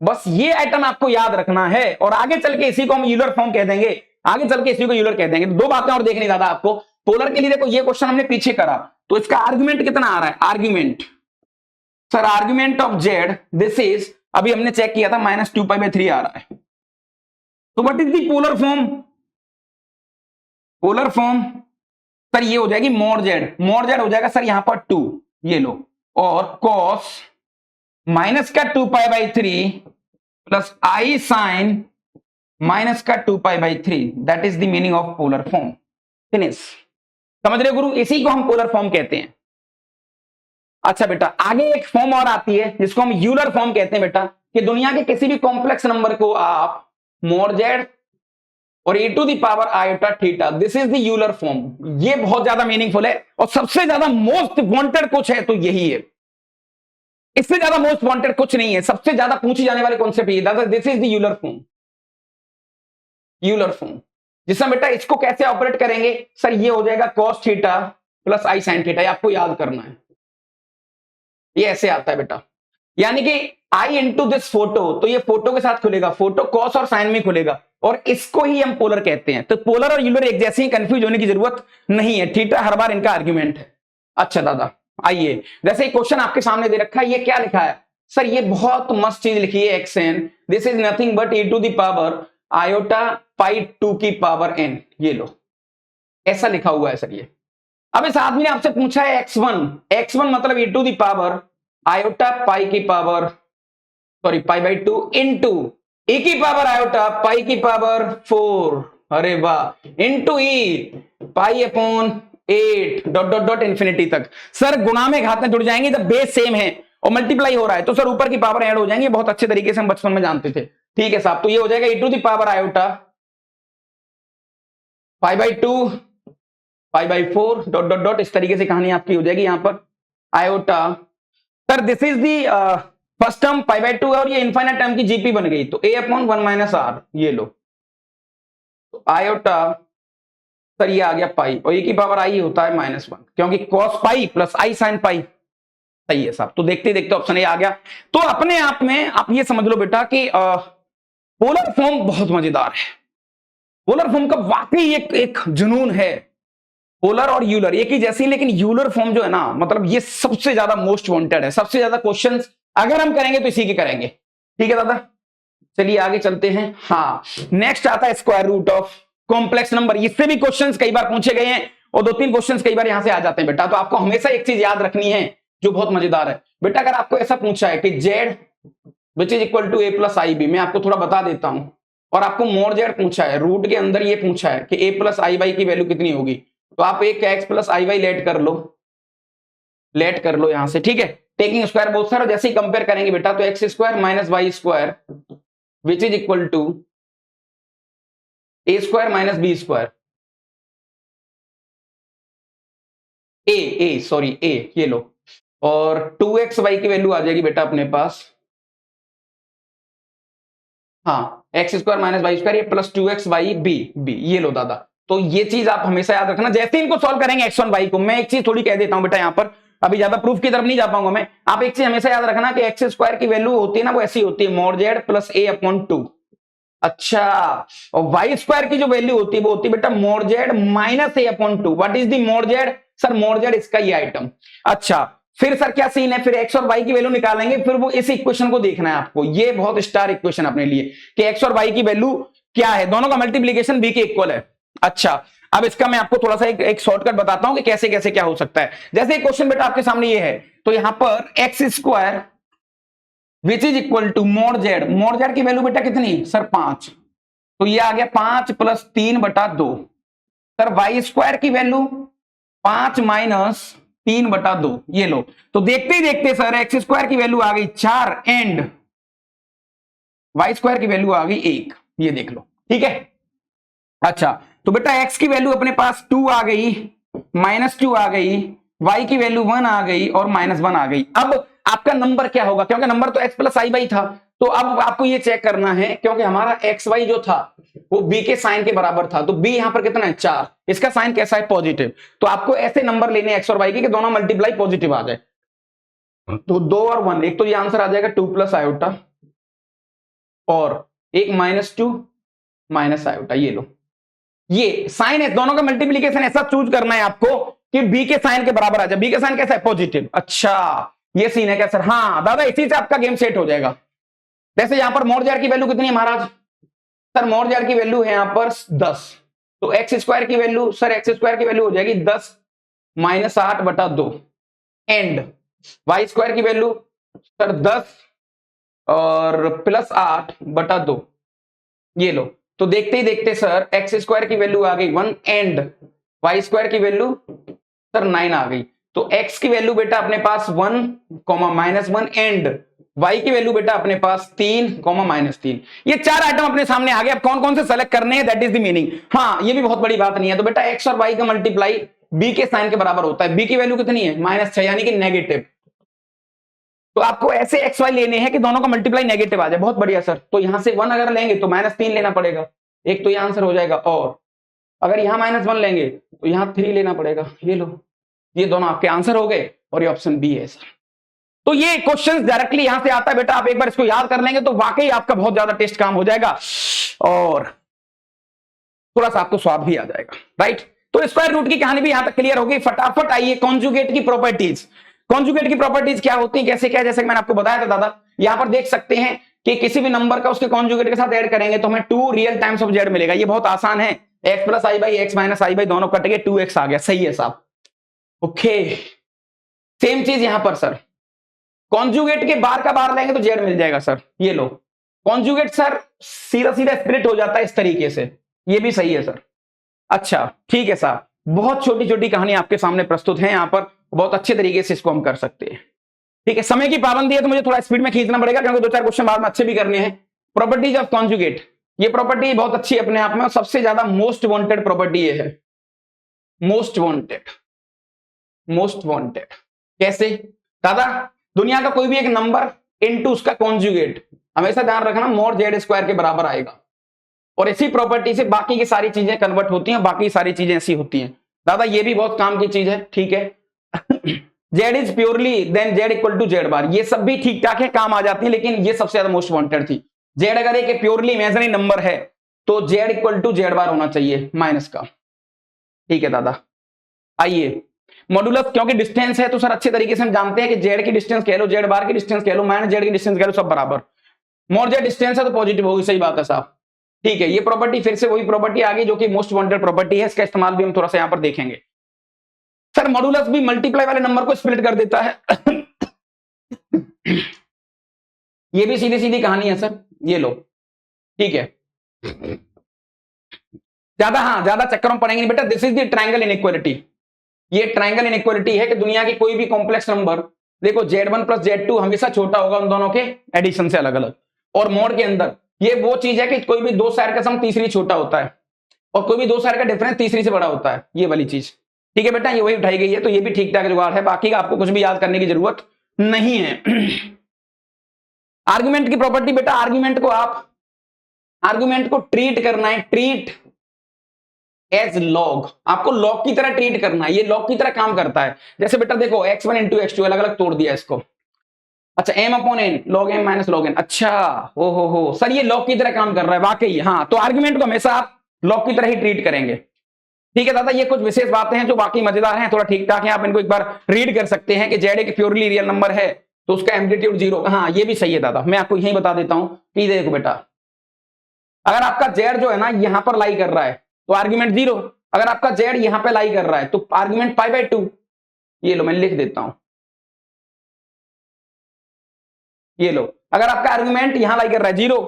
बस ये आइटम आपको याद रखना है, और आगे चल के इसी को हम यूलर फॉर्म कह देंगे, आगे चल के इसी को यूलर कह देंगे। दो बातें और देखनी दादा आपको पोलर के लिए। देखो ये क्वेश्चन हमने पीछे करा, तो इसका आर्गुमेंट कितना आ रहा है? Argument, sir argument of Z this is, अभी हमने चेक किया था -2π/3 आ रहा है। तो what is the polar form? Polar form sir ये हो जाएगी मॉड जेड, मॉड जेड हो जाएगा सर यहां पर 2, ये लो, और cos माइनस का 2π/3 प्लस आई साइन माइनस का 2π/3, that is the meaning of polar form. Finish. समझ रहे गुरु? इसी को हम पोलर फॉर्म कहते हैं। अच्छा बेटा, आगे एक फॉर्म और आती है जिसको हम यूलर फॉर्म कहते हैं बेटा, कि दुनिया के किसी भी कॉम्प्लेक्स नंबर को आप मॉड जेड और e to the power iota theta, this is the Euler form. ये बहुत ज्यादा मीनिंगफुल है, और सबसे ज्यादा मोस्ट वांटेड कुछ है तो यही है। इससे ज्यादा मोस्ट वांटेड कुछ नहीं है। सबसे ज्यादा पूछी जाने वाले कॉन्सेप्ट ये, this is the Euler form. Euler form जिसमें बेटा इसको कैसे ऑपरेट करेंगे? सर ये हो जाएगा cos theta plus i sine theta, ये आपको याद करना है। ये ऐसे आता है बेटा, यानी कि आई इंटू दिस फोटो, तो ये फोटो के साथ खुलेगा, फोटो कॉस और साइन में खुलेगा, और इसको ही हम पोलर कहते हैं। तो पोलर और यूलर एक जैसे ही, कंफ्यूज होने की जरूरत नहीं है। थीटा हर बार इनका आर्ग्यूमेंट है। अच्छा दादा आइए, जैसे क्वेश्चन आपके सामने दे रखा है, ये क्या लिखा है? सर ये बहुत मस्त चीज लिखी है, x n, this is nothing but e to the power iota pi 2 की पावर n, ये लो, ऐसा लिखा हुआ है सर ये। अब इस आदमी ने आपसे पूछा है x1 मतलब e to the power iota pi की पावर, सॉरी π/2 इंटू e की पावर आयोटा पाई की पावर 4, अरे वाह, into e π/8 dot dot dot infinity तक। सर गुणा में घात में जुड़ जाएंगे जब बेस सेम है और मल्टीप्लाई हो रहा है, तो सर ऊपर की पावर ऐड हो जाएंगे। बहुत अच्छे तरीके से हम बचपन में जानते थे। ठीक है साहब, तो ये हो जाएगा e to the power iota π/2 π/4 dot dot dot, इस तरीके से कहानी आपकी हो जाएगी यहां पर iota. Sir this is the first term π/2 है, और ये इनफाइनाइट टर्म की जीपी बन गई, तो a/1 - r, ये लो, तो आयोटा सर ये आ गया पाई, और e की पावर आई होता है -1, क्योंकि cos pi plus i sine pi. सही है साहब, तो देखते देखते ऑप्शन ए आ गया। तो अपने आप में आप ये समझ लो बेटा कि पोलर फॉर्म बहुत मजेदार है। पोलर फॉर्म का वाकई एक जुनून है। पोलर और यूलर एक ही जैसी, लेकिन यूलर फॉर्म जो है ना, मतलब ये सबसे ज्यादा मोस्ट वांटेड है। सबसे ज्यादा क्वेश्चंस अगर हम करेंगे तो इसी के करेंगे। ठीक है दादा, चलिए आगे चलते हैं। हाँ, नेक्स्ट आता है square root of complex number. इससे भी क्वेश्चंस कई बार पूछे गए हैं, और 2-3 क्वेश्चंस कई बार यहां से आ जाते हैं बेटा। तो आपको हमेशा एक चीज याद रखनी है जो बहुत मजेदार है बेटा। अगर आपको ऐसा पूछा है कि z which is equal to a plus i b, मैं आपको थोड़ा बता देता हूं, और आपको मोड जेड पूछा है, रूट के अंदर ये पूछा है कि a प्लस आई वाई की वैल्यू कितनी होगी, तो आप एक x plus i Y late कर लो यहां से। ठीक है, टेकिंग स्क्वायर बोथ साइड, जैसे ही कंपेयर करेंगे बेटा, तो x square minus y square which is equal to a square minus b square, a, ये लो, और 2xy की वैल्यू आ जाएगी बेटा अपने पास, हाँ, x square minus y square, ये प्लस 2xy बी, ये लो दादा। तो ये चीज आप हमेशा याद रखना। जैसे इनको सॉल्व करेंगे x1 y को, मैं एक चीज थोड़ी कह देता हूं बेटा, यहां पर अभी ज्यादा प्रूफ की तरफ नहीं जा पाऊंगा मैं। आप एक चीज हमेशा याद रखना कि एक्स स्क्वायर की वैल्यू होती है ना, वो ऐसी होती है मॉड जेड प्लस a/2। अच्छा, और वाई स्क्वायर की जो वैल्यू होती है वो होती है बेटा mod Z minus a/2। What is the mod Z? Sir mod Z इसका ये आइटम। अच्छा, फिर सर क्या सीन है? फिर एक्स और वाई की वैल्यू निकालेंगे, फिर वो इस इक्वेशन को देखना है आपको। ये बहुत स्टार इक्वेशन अपने लिए कि एक्स और वाई की वैल्यू क्या है, दोनों का मल्टीप्लीकेशन बी के इक्वल है। अच्छा, अब इसका मैं आपको थोड़ा सा एक शॉर्टकट बताता हूं कि कैसे कैसे क्या हो सकता है। जैसे एक क्वेश्चन बेटा आपके सामने ये है, तो यहां पर x square which is equal to mod z की वैल्यू बेटा कितनी? सर 5, तो ये आ गया 5 प्लस 3/2। सर वाई स्क्वायर की वैल्यू 5 माइनस 3/2, ये लो। तो देखते ही देखते सर एक्स स्क्वायर की वैल्यू आ गई 4 एंड वाई स्क्वायर की वैल्यू आ गई 1, ये देख लो। ठीक है, अच्छा, तो बेटा एक्स की वैल्यू अपने पास 2 आ गई -2 आ गई, y की वैल्यू 1 आ गई और -1 आ गई। अब आपका नंबर क्या होगा, क्योंकि नंबर तो x प्लस आई बाई था, तो अब आपको ये चेक करना है, क्योंकि हमारा एक्स वाई जो था वो b के साइन के बराबर था, तो b यहां पर कितना है 4, इसका साइन कैसा है पॉजिटिव, तो आपको ऐसे नंबर लेने x और y के कि दोनों मल्टीप्लाई पॉजिटिव आ जाए। तो 2 और 1, एक तो ये आंसर आ जाएगा 2 प्लस आयोटा और एक -2 माइनस आयोटा। ये लो, ये साइन है, दोनों का मल्टीप्लीकेशन ऐसा चूज करना है आपको कि बी के साइन के बराबर आ जाए। बी का साइन कैसा है पॉजिटिव। अच्छा ये सीन है क्या सर? हाँ दादा, इसी से आपका गेम सेट हो जाएगा। वैसे यहां पर मोड जेड की वैल्यू कितनी है महाराज? सर मोड जेड की वैल्यू है यहां पर 10, तो एक्स स्क्वायर की वैल्यू, सर एक्स स्क्वायर की वैल्यू हो जाएगी 10 माइनस 8/2 एंड वाई स्क्वायर की वैल्यू सर 10 और प्लस 8/2। ये लो, तो देखते ही देखते सर एक्स स्क्वायर की वैल्यू आ गई 1 एंड वाई स्क्वायर की वैल्यू सर 9 आ गई। तो एक्स की वैल्यू बेटा अपने पास 1 -1 एंड वाई की वैल्यू बेटा अपने पास 3 -3। ये 4 आइटम अपने सामने आ गए। अब कौन कौन से सेलेक्ट करने हैं, दैट इज द मीनिंग। हाँ ये भी बहुत बड़ी बात नहीं है। तो बेटा एक्स और वाई का मल्टीप्लाई बी के साइन के बराबर होता है। बी की वैल्यू कितनी है -6 यानी कि नेगेटिव। तो आपको ऐसे एक्स वाई लेने हैं कि दोनों का मल्टीप्लाई नेगेटिव आ जाए। बहुत बढ़िया सर। तो यहां से 1 अगर लेंगे तो -3 लेना पड़ेगा, एक तो ये आंसर हो जाएगा। और अगर यहां -1 लेंगे तो यहां 3 लेना पड़ेगा। ये लो, ये दोनों आपके आंसर हो गए और ये ऑप्शन बी है सर। तो ये क्वेश्चन डायरेक्टली यहां से आता है बेटा। आप एक बार इसको याद कर लेंगे तो वाकई आपका बहुत ज्यादा टेस्ट काम हो जाएगा और थोड़ा सा आपको स्वाद भी आ जाएगा, राइट। तो स्क्वायर रूट की कहानी भी यहां तक क्लियर होगी। फटाफट आइए कॉन्जुगेट की प्रॉपर्टीज। कॉन्जुगेट की प्रॉपर्टीज क्या होती है, कैसे क्या, जैसे मैंने आपको बताया था दादा। यहां पर देख सकते हैं कि किसी भी नंबर का उसके कॉन्जुगेट के साथ ऐड करेंगे तो हमें 2 रियल टाइम्स ऑफ जेड मिलेगा। ये बहुत आसान है। x plus i by x minus I by दोनों कट के 2x आ गया। सही है साहब, ओके। सेम चीज यहां पर सर, कॉन्जुगेट के बार का बार लेंगे तो जेड मिल जाएगा सर। ये लो, कॉन्जुगेट सर सीधा सीधा स्प्लिट हो जाता है इस तरीके से। ये भी सही है सर। अच्छा ठीक है साहब, बहुत छोटी छोटी कहानी आपके सामने प्रस्तुत है यहां पर, बहुत अच्छे तरीके से इसको हम कर सकते हैं। ठीक है, समय की पाबंदी है तो मुझे थोड़ा स्पीड में खींचना पड़ेगा क्योंकि 2-4 क्वेश्चन बाद में अच्छे भी करने हैं। प्रॉपर्टीज ऑफ कॉन्जुगेट, ये प्रॉपर्टी बहुत अच्छी है अपने आप में और सबसे ज्यादा मोस्ट वांटेड प्रॉपर्टी ये है। मोस्ट वांटेड, मोस्ट वांटेड कैसे दादा? दुनिया का कोई भी एक नंबर इनटू उसका कॉन्जुगेट हमेशा ध्यान रखना मोड जेड स्क्वायर के बराबर आएगा और इसी प्रॉपर्टी से बाकी की सारी चीजें कन्वर्ट होती हैं, बाकी सारी चीजें ऐसी होती हैं। दादा ये भी बहुत काम की चीज है, ठीक है। Z is purely then Z equal to Z bar, ये सब भी ठीक ठाक है, काम आ जाती है, लेकिन ये सबसे ज्यादा मोस्ट वांटेड थी। जेड अगर एक प्योरली इमेजिनरी नंबर है तो जेड इक्वल टू जेड बार होना चाहिए माइनस का। ठीक है दादा, आइए मॉडुलस, क्योंकि डिस्टेंस है तो सर अच्छे तरीके से हम जानते हैं कि जेड की डिस्टेंस कह लो, जेड बार की डिस्टेंस कह लो, माइनस जेड की डिस्टेंस कह लो, सब बराबर। मोड जेड डिस्टेंस है तो पॉजिटिव होगी, सही बात है साहब। ठीक है, ये प्रॉपर्टी फिर से वही प्रॉपर्टी आ गई जो कि मोस्ट वांटेड प्रॉपर्टी है। इसका इस्तेमाल भी हम थोड़ा सा यहां पर देखेंगे। सर मॉडुलस भी मल्टीप्लाई वाले नंबर को स्प्लिट कर देता है। ये भी सीधी सीधी कहानी है सर, ये लो, ठीक है। ज्यादा चक्करों में पड़ेंगे नहीं बेटा। This is the triangle inequality. ये ट्रायंगल इनइक्वालिटी है कि दुनिया की कोई भी कॉम्प्लेक्स नंबर, देखो Z1 प्लस Z2 हमेशा छोटा होगा उन दोनों के एडिशन से अलग अलग। और मोड के अंदर ये वो चीज है कि कोई भी दो साइड का सम तीसरी छोटा होता है और कोई भी दो साइड का डिफरेंस तीसरी से बड़ा होता है, ये वाली चीज। ठीक है बेटा, ये वही उठाई गई है, तो ये भी ठीक ठाक जुगाड़ है। बाकी का आपको कुछ भी याद करने की जरूरत नहीं है। आर्गुमेंट की प्रॉपर्टी बेटा, आर्गुमेंट को ट्रीट करना है, ट्रीट एज लॉग। आपको लॉग की तरह ट्रीट करना है, ये लॉग की तरह काम करता है। जैसे बेटा देखो x1 इंटू x2 अलग अलग तोड़ दिया इसको। अच्छा m upon n log m minus log n। अच्छा हो सर, ये लॉग की तरह काम कर रहा है वाकई। हाँ, तो आर्गुमेंट को हमेशा आप लॉग की तरह ही ट्रीट करेंगे। ठीक है दादा, ये कुछ विशेष बातें हैं जो बाकी मजेदार हैं, थोड़ा ठीक ठाक है। आप इनको एक बार रीड कर सकते हैं कि जेड एक प्योरली रियल नंबर है तो उसका एम्पलीट्यूड 0। हाँ ये भी सही है दादा, मैं आपको यही बता देता हूं कि देखो बेटा, अगर आपका जेड जो है ना यहां पर लाई कर रहा है तो आर्ग्यूमेंट 0। अगर आपका जेड यहां पे लाई कर रहा है तो आर्ग्यूमेंट π/2। ये लो मैं लिख देता हूं, ये लो, अगर आपका आर्ग्यूमेंट यहां लाई कर रहा है 0,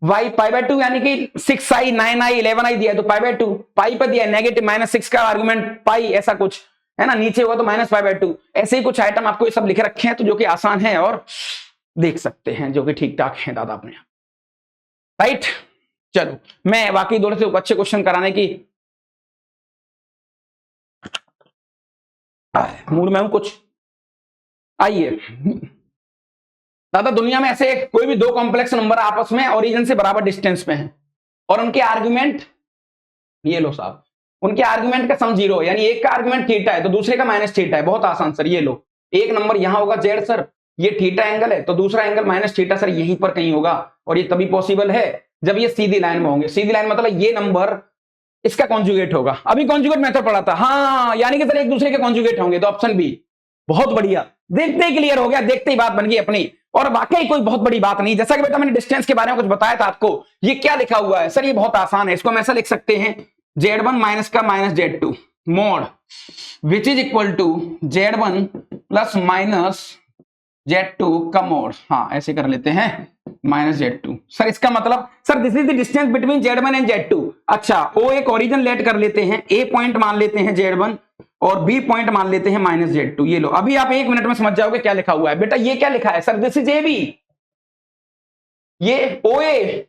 y π/2 यानी कि 6i 9i 11i दिया है तो π/2, पाई पर दिया है नेगेटिव -6 का आर्ग्यूमेंट पाई, ऐसा कुछ है ना, नीचे हुआ तो -π/2। ऐसे ही कुछ आइटम आपको ये सब लिखे रखे हैं तो जो कि आसान है और देख सकते हैं, जो कि ठीक ठाक है दादा अपने, राइट। चलो मैं बाकी दो से अच्छे क्वेश्चन कराने की मूड में हूं कुछ। आइए दादा, दुनिया में ऐसे कोई भी दो कॉम्प्लेक्स नंबर आपस में ओरिजिन से बराबर डिस्टेंस पे हैं और उनके आर्गुमेंट, ये लो साहब, उनके आर्गुमेंट का सम जीरो, यानी एक का आर्गुमेंट थीटा है तो दूसरे का माइनस थीटा है। बहुत आसान सर, ये लो, एक नंबर यहां होगा जेड सर, ये थीटा एंगल है तो दूसरा एंगल माइनस थीटा सर यहीं पर कहीं होगा, और ये तभी पॉसिबल है जब ये सीधी लाइन में होंगे। सीधी लाइन मतलब ये नंबर इसका कॉन्जुगेट होगा। अभी कॉन्जुगेट मेथड पढ़ा था, हाँ, यानी कि सर एक दूसरे के कॉन्जुगेट होंगे, तो ऑप्शन बी। बहुत बढ़िया, देखते ही क्लियर हो गया, देखते ही बात बन गई अपनी। और वाकई कोई बहुत बड़ी बात नहीं, जैसा कि बेटा मैंने डिस्टेंस के बारे में कुछ बताया था आपको। ये क्या लिखा हुआ है सर, ये बहुत आसान है, इसको हम ऐसा लिख सकते हैं Z1 माइनस का minus Z2 mod which is equal to Z1 plus minus Z2 का मोड। हाँ ऐसे कर लेते हैं, माइनस Z2। सर इसका मतलब sir this is the distance between Z1 and Z2। अच्छा, ओ एक ओरिजिन लेट कर लेते हैं, ए पॉइंट मान लेते हैं Z1 और बी पॉइंट मान लेते हैं माइनस Z2। ये लो, अभी आप एक मिनट में समझ जाओगे क्या लिखा हुआ है। बेटा ये क्या लिखा है sir, this is a b, ये ओ ए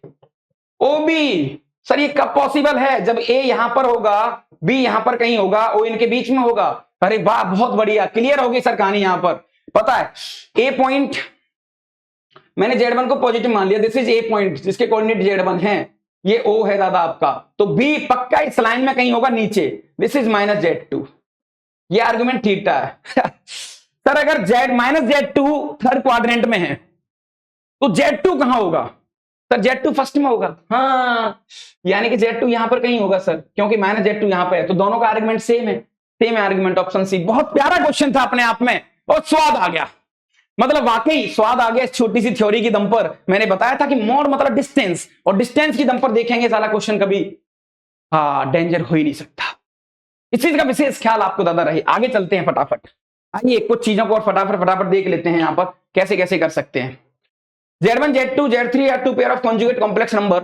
ओ बी। सर ये कब पॉसिबल है, जब ए यहां पर होगा, बी यहां पर कहीं होगा, ओ इनके बीच में होगा। अरे वाह, बहुत बढ़िया, क्लियर होगी सर कहानी। यहां पर पता है ए पॉइंट, मैंने Z1 को पॉजिटिव मान लिया, दिस इज ए पॉइंट जिसके कोऑर्डिनेट Z1 है, ये O है दादा आपका, तो B पक्का इस लाइन में कहीं होगा नीचे, दिस इज माइनस Z2, ये आर्गुमेंट थीटा है। सर अगर Z minus Z2 third quadrant में है तो Z2 कहां होगा सर, Z2 फर्स्ट में होगा। हाँ, यानी कि Z2 यहां पर कहीं होगा सर, क्योंकि माइनस Z2 यहां पर है, तो दोनों का आर्गुमेंट सेम है, सेम है आर्गुमेंट, ऑप्शन सी। बहुत प्यारा क्वेश्चन था अपने आप में, और स्वाद आ गया, मतलब वाकई स्वाद आ गया इस छोटी सी थ्योरी की दम पर। मैंने बताया था कि मोड मतलब डिस्टेंस, और डिस्टेंस की दम पर देखेंगे साला क्वेश्चन कभी डेंजर हो ही नहीं सकता। इस चीज का विशेष ख्याल आपको दादा रहे। आगे चलते हैं फटाफट, आइए कुछ चीजों को और फटाफट देख लेते हैं यहां पर कैसे कैसे कर सकते हैं। Z1 Z2 Z3 या two pair of conjugate complex number,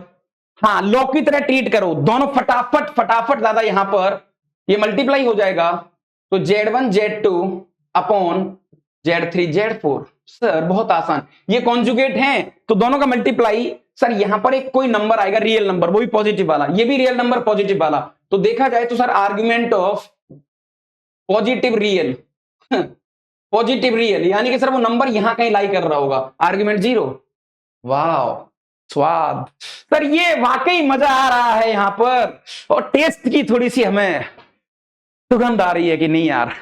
हाँ लॉ की तरह ट्रीट करो, दोनों फटाफट दादा यहां पर ये मल्टीप्लाई हो जाएगा, तो Z1 Z2 upon Z3 Z4। Sir बहुत आसान, ये कॉन्जुगेट हैं तो दोनों का मल्टीप्लाई, सर यहां पर एक कोई नंबर आएगा रियल नंबर, वो भी पॉजिटिव वाला, ये भी रियल नंबर पॉजिटिव वाला, तो देखा जाए तो sir argument of positive real, positive real, यानी कि सर वो नंबर यहां कहीं लाई कर रहा होगा, आर्गुमेंट जीरो। वाह स्वाद, सर ये वाकई मजा आ रहा है यहां पर, और टेस्ट की थोड़ी सी हमें सुगंध आ रही है कि नहीं यार,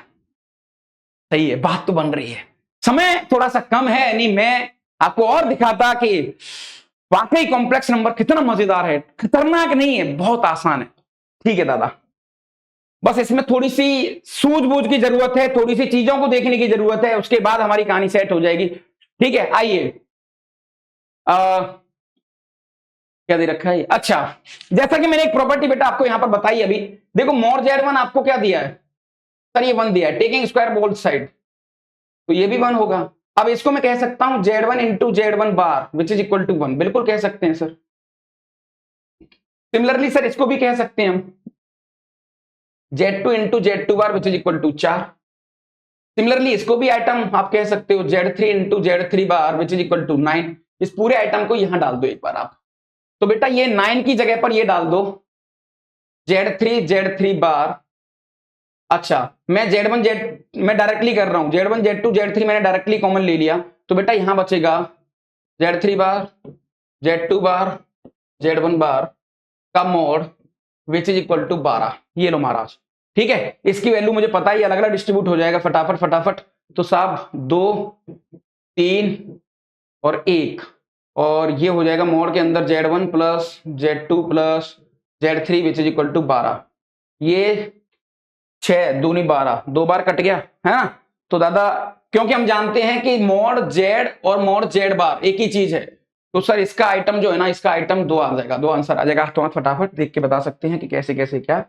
सही है, बात तो बन रही है। समय थोड़ा सा कम है, नहीं मैं आपको और दिखाता कि वाकई कॉम्प्लेक्स नंबर कितना मजेदार है, खतरनाक नहीं है, बहुत आसान है। ठीक है दादा, बस इसमें थोड़ी सी सूझबूझ की जरूरत है, थोड़ी सी चीजों को देखने की जरूरत है, उसके बाद हमारी कहानी सेट हो जाएगी। ठीक है, आइए क्या दे रखा है, अच्छा जैसा कि मैंने एक प्रॉपर्टी बेटा आपको यहां पर बताई अभी, देखो मोड Z1 आपको क्या दिया है सर, ये 1 दिया है, टेकिंग स्क्वायर बोथ साइड, तो ये भी 1 होगा। अब इसको मैं कह सकता हूं Z1 into Z1 bar which is equal to 1, बिल्कुल कह सकते हैं सर। सिमिलरली सर इसको भी कह सकते हैं हम Z2 into Z2 bar which is equal to 4। Similarly इसको भी आइटम आप कह सकते हो Z3 into Z3 bar which is equal to 9। इस पूरे आइटम को यहां डाल दो एक बार आप, तो बेटा ये 9 की जगह पर ये डाल दो Z3 बार। अच्छा मैं मैं डायरेक्टली कर रहा हूं, Z1 Z2 Z3 मैंने डायरेक्टली कॉमन ले लिया, तो बेटा यहां बचेगा Z3 बार Z2 बार Z1 बार का mod which is equal to 12। ये लो महाराज, ठीक है, इसकी वैल्यू मुझे पता ही अलग अलग डिस्ट्रीब्यूट हो जाएगा, फटाफट। तो साहब 2 3 और 1, और ये हो जाएगा मोड के अंदर Z1 plus Z2 plus Z3 which is equal to 12। ये 6 दूनी 12, 2 बार कट गया है ना। तो दादा क्योंकि हम जानते हैं कि मोड Z और मोड Z बार एक ही चीज है, तो सर इसका आइटम जो है ना, इसका आइटम 2 आ जाएगा, 2 आंसर आ जाएगा। तो फटाफट देख के बता सकते हैं कि कैसे कैसे क्या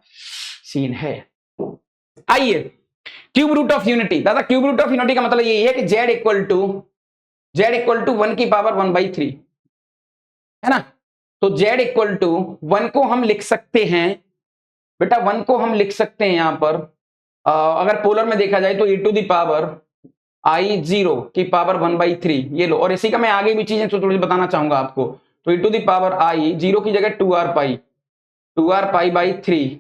सीन है। आइए क्यूब रूट ऑफ यूनिटी, दादा क्यूब रूट ऑफ यूनिटी का मतलब ये है कि Z इक्वल टू 1 की पावर 1/3 है ना। तो Z इक्वल टू 1 को हम लिख सकते हैं बेटा, 1 को हम लिख सकते हैं यहां पर अगर पोलर में देखा जाए तो e to the power I0 की पावर 1/3। ये लो, और इसी का मैं आगे भी चीजें तो थोड़ी बताना चाहूंगा आपको। तो e to the power I 0 की जगह 2r पाई बाई 3,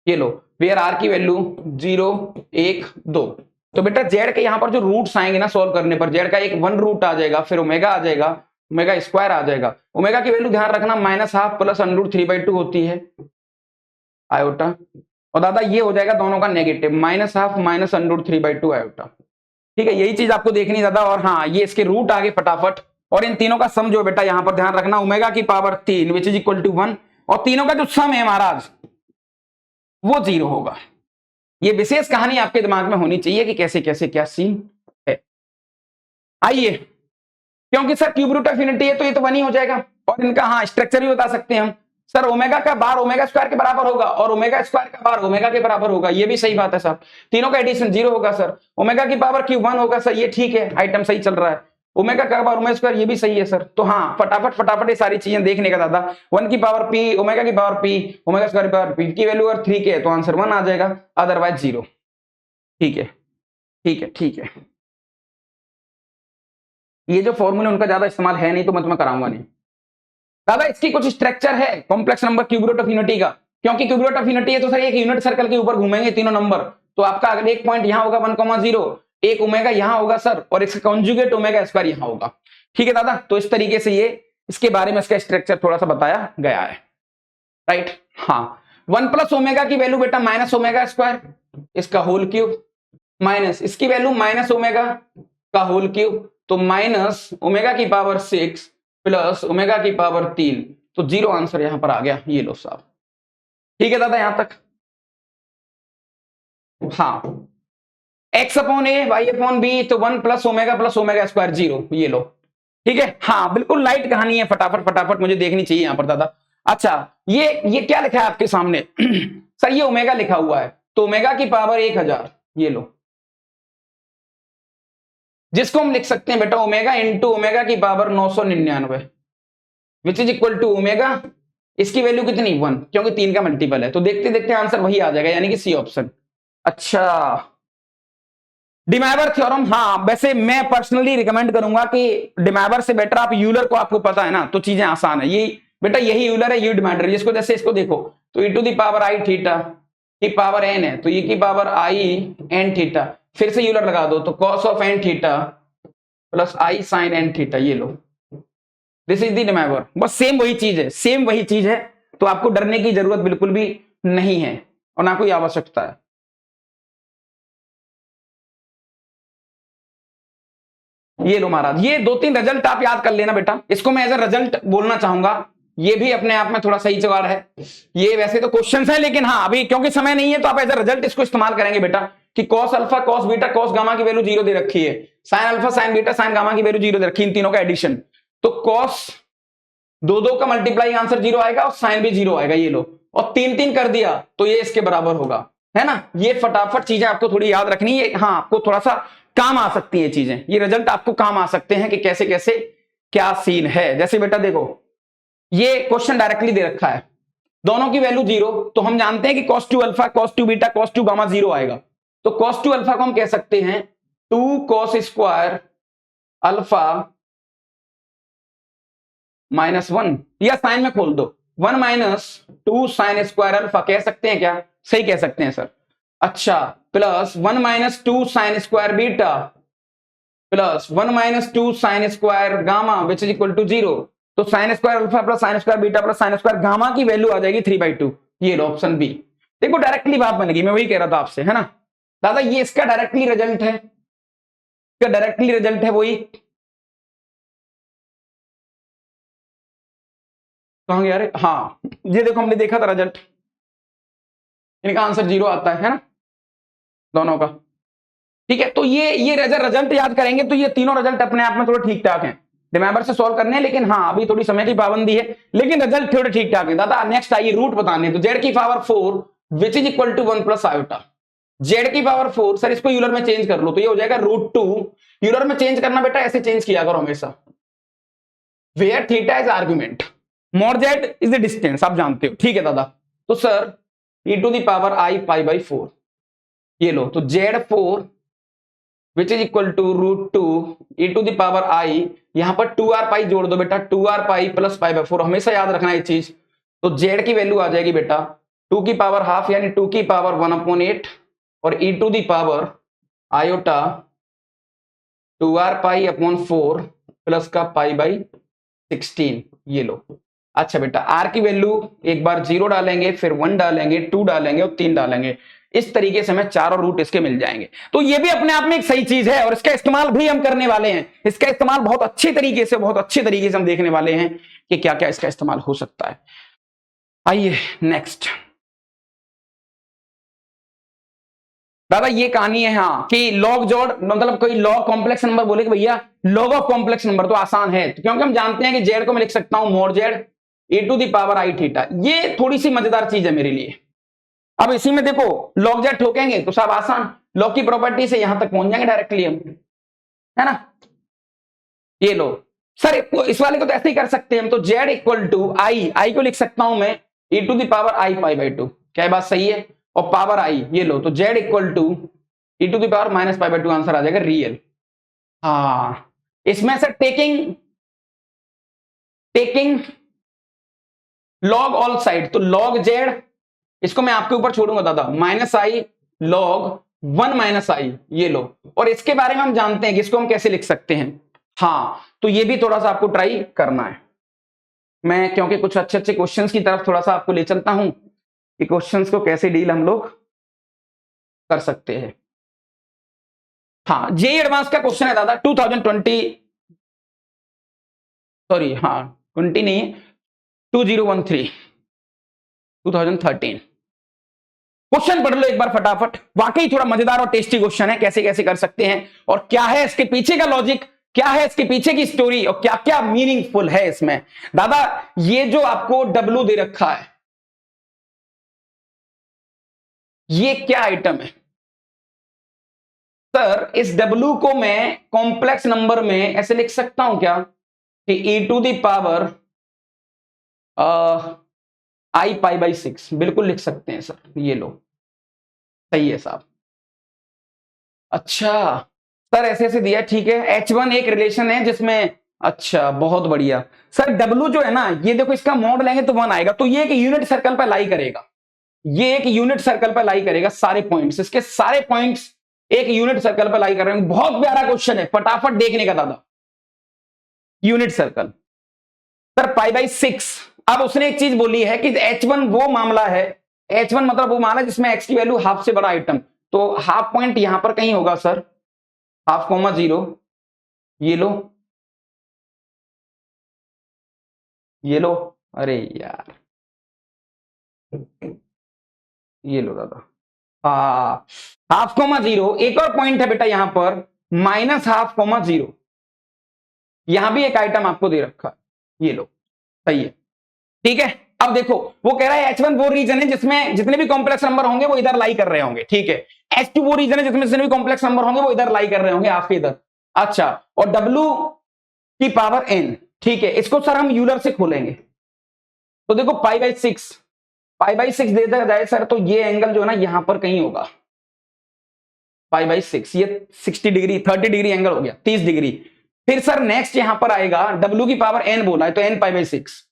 ये लो, वेयर आर की वैल्यू 0 1 2। तो बेटा जेड के यहाँ पर जो रूट्स आएंगे ना सॉल्व करने पर, जेड का एक 1 रूट आ जाएगा, फिर ओमेगा आ जाएगा, ओमेगा स्क्वायर आ जाएगा। ओमेगा की वैल्यू ध्यान रखना -12 प्लस √3/2 होती है आयोटा, और दादा ये हो जाएगा दोनों का नेगेटिव, -12 माइनस √3/2 आयोटा। ठीक है, यही चीज आपको देखनी दादा। और हाँ, ये इसके रूट आगे फटाफट, और इन तीनों का सम जो बेटा यहां पर ध्यान रखना, ओमेगा की power 3 which is equal to 1, और तीनों का जो सम है महाराज वो 0 होगा। ये विशेष कहानी आपके दिमाग में होनी चाहिए कि कैसे कैसे क्या सीन है। आइए, क्योंकि sir cube root of unity है तो ये तो 1 ही हो जाएगा, और इनका हाँ स्ट्रक्चर भी बता सकते हैं हम। सर ओमेगा का बार ओमेगा स्क्वायर के बराबर होगा, और ओमेगा स्क्वायर का बार ओमेगा के बराबर होगा, ये भी सही बात है साहब। तीनों का एडिशन 0 होगा सर। ओमेगा की पावर क्यूब 1 होगा सर, ये ठीक है, आइटम सही चल रहा है। ओमेगा का बार ओमेगा स्क्वायर, ये भी सही है सर। तो हाँ, फटाफट फटाफट ये सारी चीजें देखने का दादा। 1 की पावर पी, ओमेगा की पावर पी, ओमेगा स्क्वायर की पावर पी की वैल्यू अगर 3 के है तो आंसर 1 आ जाएगा, अदरवाइज 0। ठीक है ठीक है ठीक है। ये जो फॉर्मूले उनका ज्यादा इस्तेमाल है नहीं तो मैं तुम्हें कराऊंगा नहीं दादा। इसकी कुछ स्ट्रक्चर है complex number cube root of unity का, क्योंकि क्यूब रूट ऑफ यूनिटी है तो सर एक यूनिट सर्कल के ऊपर घूमेंगे तीनों नंबर, तो आपका अगर एक पॉइंट यहां होगा 1,0, एक ओमेगा यहां होगा सर, और इसका कॉन्जुगेट ओमेगा स्क्वायर यहां होगा। ठीक है दादा, तो इस तरीके से ये इसके बारे में इसका स्ट्रक्चर थोड़ा सा बताया गया है, राइट। हाँ, 1 प्लस ओमेगा की वैल्यू बेटा माइनस ओमेगा स्क्वायर, इसका होल क्यूब, माइनस इसकी वैल्यू माइनस ओमेगा का होल क्यूब, तो माइनस ओमेगा की पावर 6 प्लस ओमेगा की पावर 3, तो 0 आंसर यहां पर आ गया। ये लो साहब, ठीक है दादा यहां तक। हाँ, x अपॉन ए वाई अपॉन बी, तो 1 प्लस ओमेगा स्क्वायर 0, ये लो। ठीक है, हाँ बिल्कुल लाइट कहानी है, फटाफट फटाफट मुझे देखनी चाहिए यहां पर दादा। अच्छा, ये क्या लिखा है आपके सामने सर, ये ओमेगा लिखा हुआ है, तो ओमेगा की पावर 1000, ये लो, जिसको हम लिख सकते हैं बेटा ओमेगा इंटू ओमेगा की power 999, which is equal to omega, इसकी वैल्यू कितनी 1, क्योंकि 3 का मल्टीपल है, तो देखते देखते आंसर वही आ जाएगा, यानी कि सी ऑप्शन। अच्छा, डिमैवर थ्योरम, हाँ वैसे मैं पर्सनली रिकमेंड करूंगा कि डिमैवर से बेटर आप यूलर को, आपको पता है ना तो चीजें आसान है। ये बेटा यही यूलर है, ये डिमैवर, जिसको जैसे इसको देखो तो e to the power i theta की पावर n है, तो e की पावर आई एन थीटा, फिर से यूलर लगा दो तो cos of n theta plus i sine n theta, ये लो, दिस इज द डिमैवर। बस सेम वही चीज है, सेम वही चीज है, तो आपको डरने की जरूरत बिल्कुल भी नहीं है और ना कोई आवश्यकता है। ये लो महाराज, ये 2-3 रिजल्ट आप याद कर लेना बेटा, इसको मैं एज ए रिजल्ट बोलना चाहूंगा, ये भी अपने आप में थोड़ा सही जुगाड़ है। ये वैसे तो क्वेश्चंस है, लेकिन हाँ अभी क्योंकि समय नहीं है तो आप एज ए रिजल्ट इसको इस्तेमाल करेंगे बेटा, कि cos alpha cos beta cos gamma की वैल्यू 0 दे रखी है, sine alpha sign beta sine gamma की वैल्यू 0 दे रखी है, इन तीनों का एडिशन, तो कॉस 2 का मल्टीप्लाई आंसर 0 आएगा और साइन भी 0 आएगा, ये लो, और 3 कर दिया तो ये इसके बराबर होगा, है ना। ये फटाफट चीजें आपको थोड़ी याद रखनी है, हाँ आपको थोड़ा सा काम आ सकती है चीजें, ये रिजल्ट आपको काम आ सकते हैं कि कैसे कैसे क्या सीन है। जैसे बेटा देखो, ये क्वेश्चन डायरेक्टली दे रखा है, दोनों की वैल्यू 0, तो हम जानते हैं कि cos 2 alpha cos 2 beta cos 2 gamma 0 आएगा, तो cos 2 अल्फा को हम कह सकते हैं 2 cos स्क्वायर अल्फा -1, या साइन में खोल दो 1 - 2 साइन स्क्वायर अल्फा, कह सकते हैं क्या, सही कह सकते हैं सर। अच्छा, plus 1 - 2 sine square beta plus 1 - 2 sine square gamma which is equal to 0, तो sine square alpha plus sine square beta plus sine square gamma की वैल्यू आ जाएगी 3/2, ये लो ऑप्शन बी। देखो डायरेक्टली बात बनेगी, मैं वही कह रहा था आपसे, है ना दादा, ये इसका डायरेक्टली रिजल्ट है, इसका डायरेक्टली रिजल्ट है वही, कहां गया रे, हाँ ये देखो हमने देखा था रिजल्ट, इनका आंसर 0 आता है ना दोनों का। ठीक है, तो ये रिजल्ट याद करेंगे तो ये तीनों रिजल्ट अपने आप में थोड़े ठीक ठाक हैं, रिमेंबर से सॉल्व करने हैं, लेकिन हाँ अभी थोड़ी समय की पाबंदी है, लेकिन रिजल्ट थोड़े ठीक ठाक है दादा। नेक्स्ट आइए रूट बताने, तो जेड की power 4 which is equal to 1 plus iota, Z की पावर 4, सर इसको यूलर में चेंज कर लो तो ये हो जाएगा √2, यूलर में चेंज करना बेटा ऐसे चेंज किया करो हमेशा, where theta is argument, more Z is the distance, आप जानते हो, ठीक है दादा। तो sir e to the power i π/4, ये लो, तो Z4 which is equal to √2 e to the power i, यहां पर 2r पाई जोड़ दो बेटा, 2r पाई प्लस π/4, हमेशा याद रखना ये चीज, तो Z की वैल्यू आ जाएगी बेटा 2 की पावर हाफ यानी 2 की पावर 1/8 और e to the power iota 2r pi upon 4 plus का पाई बाई 16। ये लो। अच्छा बेटा, r की वैल्यू एक बार 0 डालेंगे, फिर 1 डालेंगे, 2 डालेंगे और 3 डालेंगे। इस तरीके से हमें चारों रूट इसके मिल जाएंगे। तो ये भी अपने आप में एक सही चीज है और इसका इस्तेमाल भी हम करने वाले हैं। इसका इस्तेमाल बहुत अच्छे तरीके से हम देखने वाले हैं कि क्या क्या इसका इस्तेमाल हो सकता है। आइए नेक्स्ट। दादा ये कहानी है हाँ कि लॉग जोड़, मतलब कोई लॉग कॉम्प्लेक्स नंबर बोले कि भैया लॉग ऑफ कॉम्प्लेक्स नंबर, तो आसान है क्योंकि हम जानते हैं कि जेड को मैं लिख सकता हूं mod Z e to the power i theta. ये थोड़ी सी मजेदार चीज है मेरे लिए। अब इसी में देखो लॉग जेड ठोकेंगे तो सब आसान, लॉग की प्रॉपर्टी से यहां तक पहुंच जाएंगे डायरेक्टली हम, है ना। ये लो सर, इस वाले को तो ऐसे ही कर सकते हैं हम, तो जेड इक्वल टू आई को लिख सकता हूं मैं e to the power i pi by 2। क्या बात सही है? और पावर आई, ये लो, तो Z equal to e to the power minus pi by 2 answer आ जाएगा रियल। हाँ, इसमें से टेकिंग लॉग ऑल साइड, तो लॉग जेड इसको मैं आपके ऊपर छोड़ूंगा दादा, minus i log 1 minus i, ये लो। और इसके बारे में हम जानते हैं कि इसको हम कैसे लिख सकते हैं। हाँ, तो ये भी थोड़ा सा आपको ट्राई करना है। मैं क्योंकि कुछ अच्छे अच्छे क्वेश्चंस की तरफ थोड़ा सा आपको ले चलता हूं कि क्वेश्चंस को कैसे डील हम लोग कर सकते हैं। हाँ, जेई एडवांस का क्वेश्चन है दादा 2020, सॉरी हाँ 20 नहीं, 2013 क्वेश्चन पढ़ लो एक बार फटाफट। वाकई थोड़ा मजेदार और टेस्टी क्वेश्चन है, कैसे कैसे कर सकते हैं और क्या है इसके पीछे का लॉजिक, क्या है इसके पीछे की स्टोरी और क्या क्या मीनिंगफुल है इसमें। दादा ये जो आपको डब्लू दे रखा है, ये क्या आइटम है सर? इस डब्लू को मैं कॉम्प्लेक्स नंबर में ऐसे लिख सकता हूं क्या कि e to the power i pi by 6, बिल्कुल लिख सकते हैं सर। ये लो, सही है साहब। अच्छा सर, ऐसे ऐसे दिया, ठीक है। H1 एक रिलेशन है जिसमें, अच्छा बहुत बढ़िया सर। W जो है ना, ये देखो इसका मॉड लेंगे तो 1 आएगा, तो ये एक यूनिट सर्कल पर लाई करेगा, ये एक यूनिट सर्कल पर लाई करेगा। सारे पॉइंट्स, इसके सारे पॉइंट्स एक यूनिट सर्कल पर लाई कर रहे हैं। बहुत प्यारा क्वेश्चन है, फटाफट देखने का दादा। Unit circle sir pi by 6। अब उसने एक चीज बोली है कि H1 वो मामला है, H1 मतलब वो मामला जिसमें x की वैल्यू हाफ से बड़ा आइटम, तो हाफ पॉइंट यहां पर कहीं होगा सर, हाफ कोमा 0। ये लो, ये लो, अरे यार ये लो दादा, हाफ कोमा 0। एक और पॉइंट है बेटा यहां पर माइनस हाफ कोमा 0, यहां भी एक आइटम आपको दे रखा, ये लो, सही है, ठीक है। अब देखो वो कह रहा है H1 वो रीजन है जिसमें जितने भी कॉम्प्लेक्स नंबर होंगे वो इधर लाई कर रहे होंगे, ठीक है। H2 वो रीजन है जिसमें जितने भी कॉम्प्लेक्स नंबर होंगे वो इधर लाई कर रहे होंगे आपके इधर। अच्छा, और W की पावर n, ठीक है। इसको सर हम यूलर से खोलेंगे, तो देखो पाई बाई 6 दे दिया जाए सर, तो ये एंगल जो है ना यहां पर कहीं होगा, पाई बाई 6, ये 60 डिग्री 30 डिग्री एंगल हो गया, 30 डिग्री। फिर सर नेक्स्ट यहां पर आएगा W की पावर n बोला है, तो n पाई बाई 6,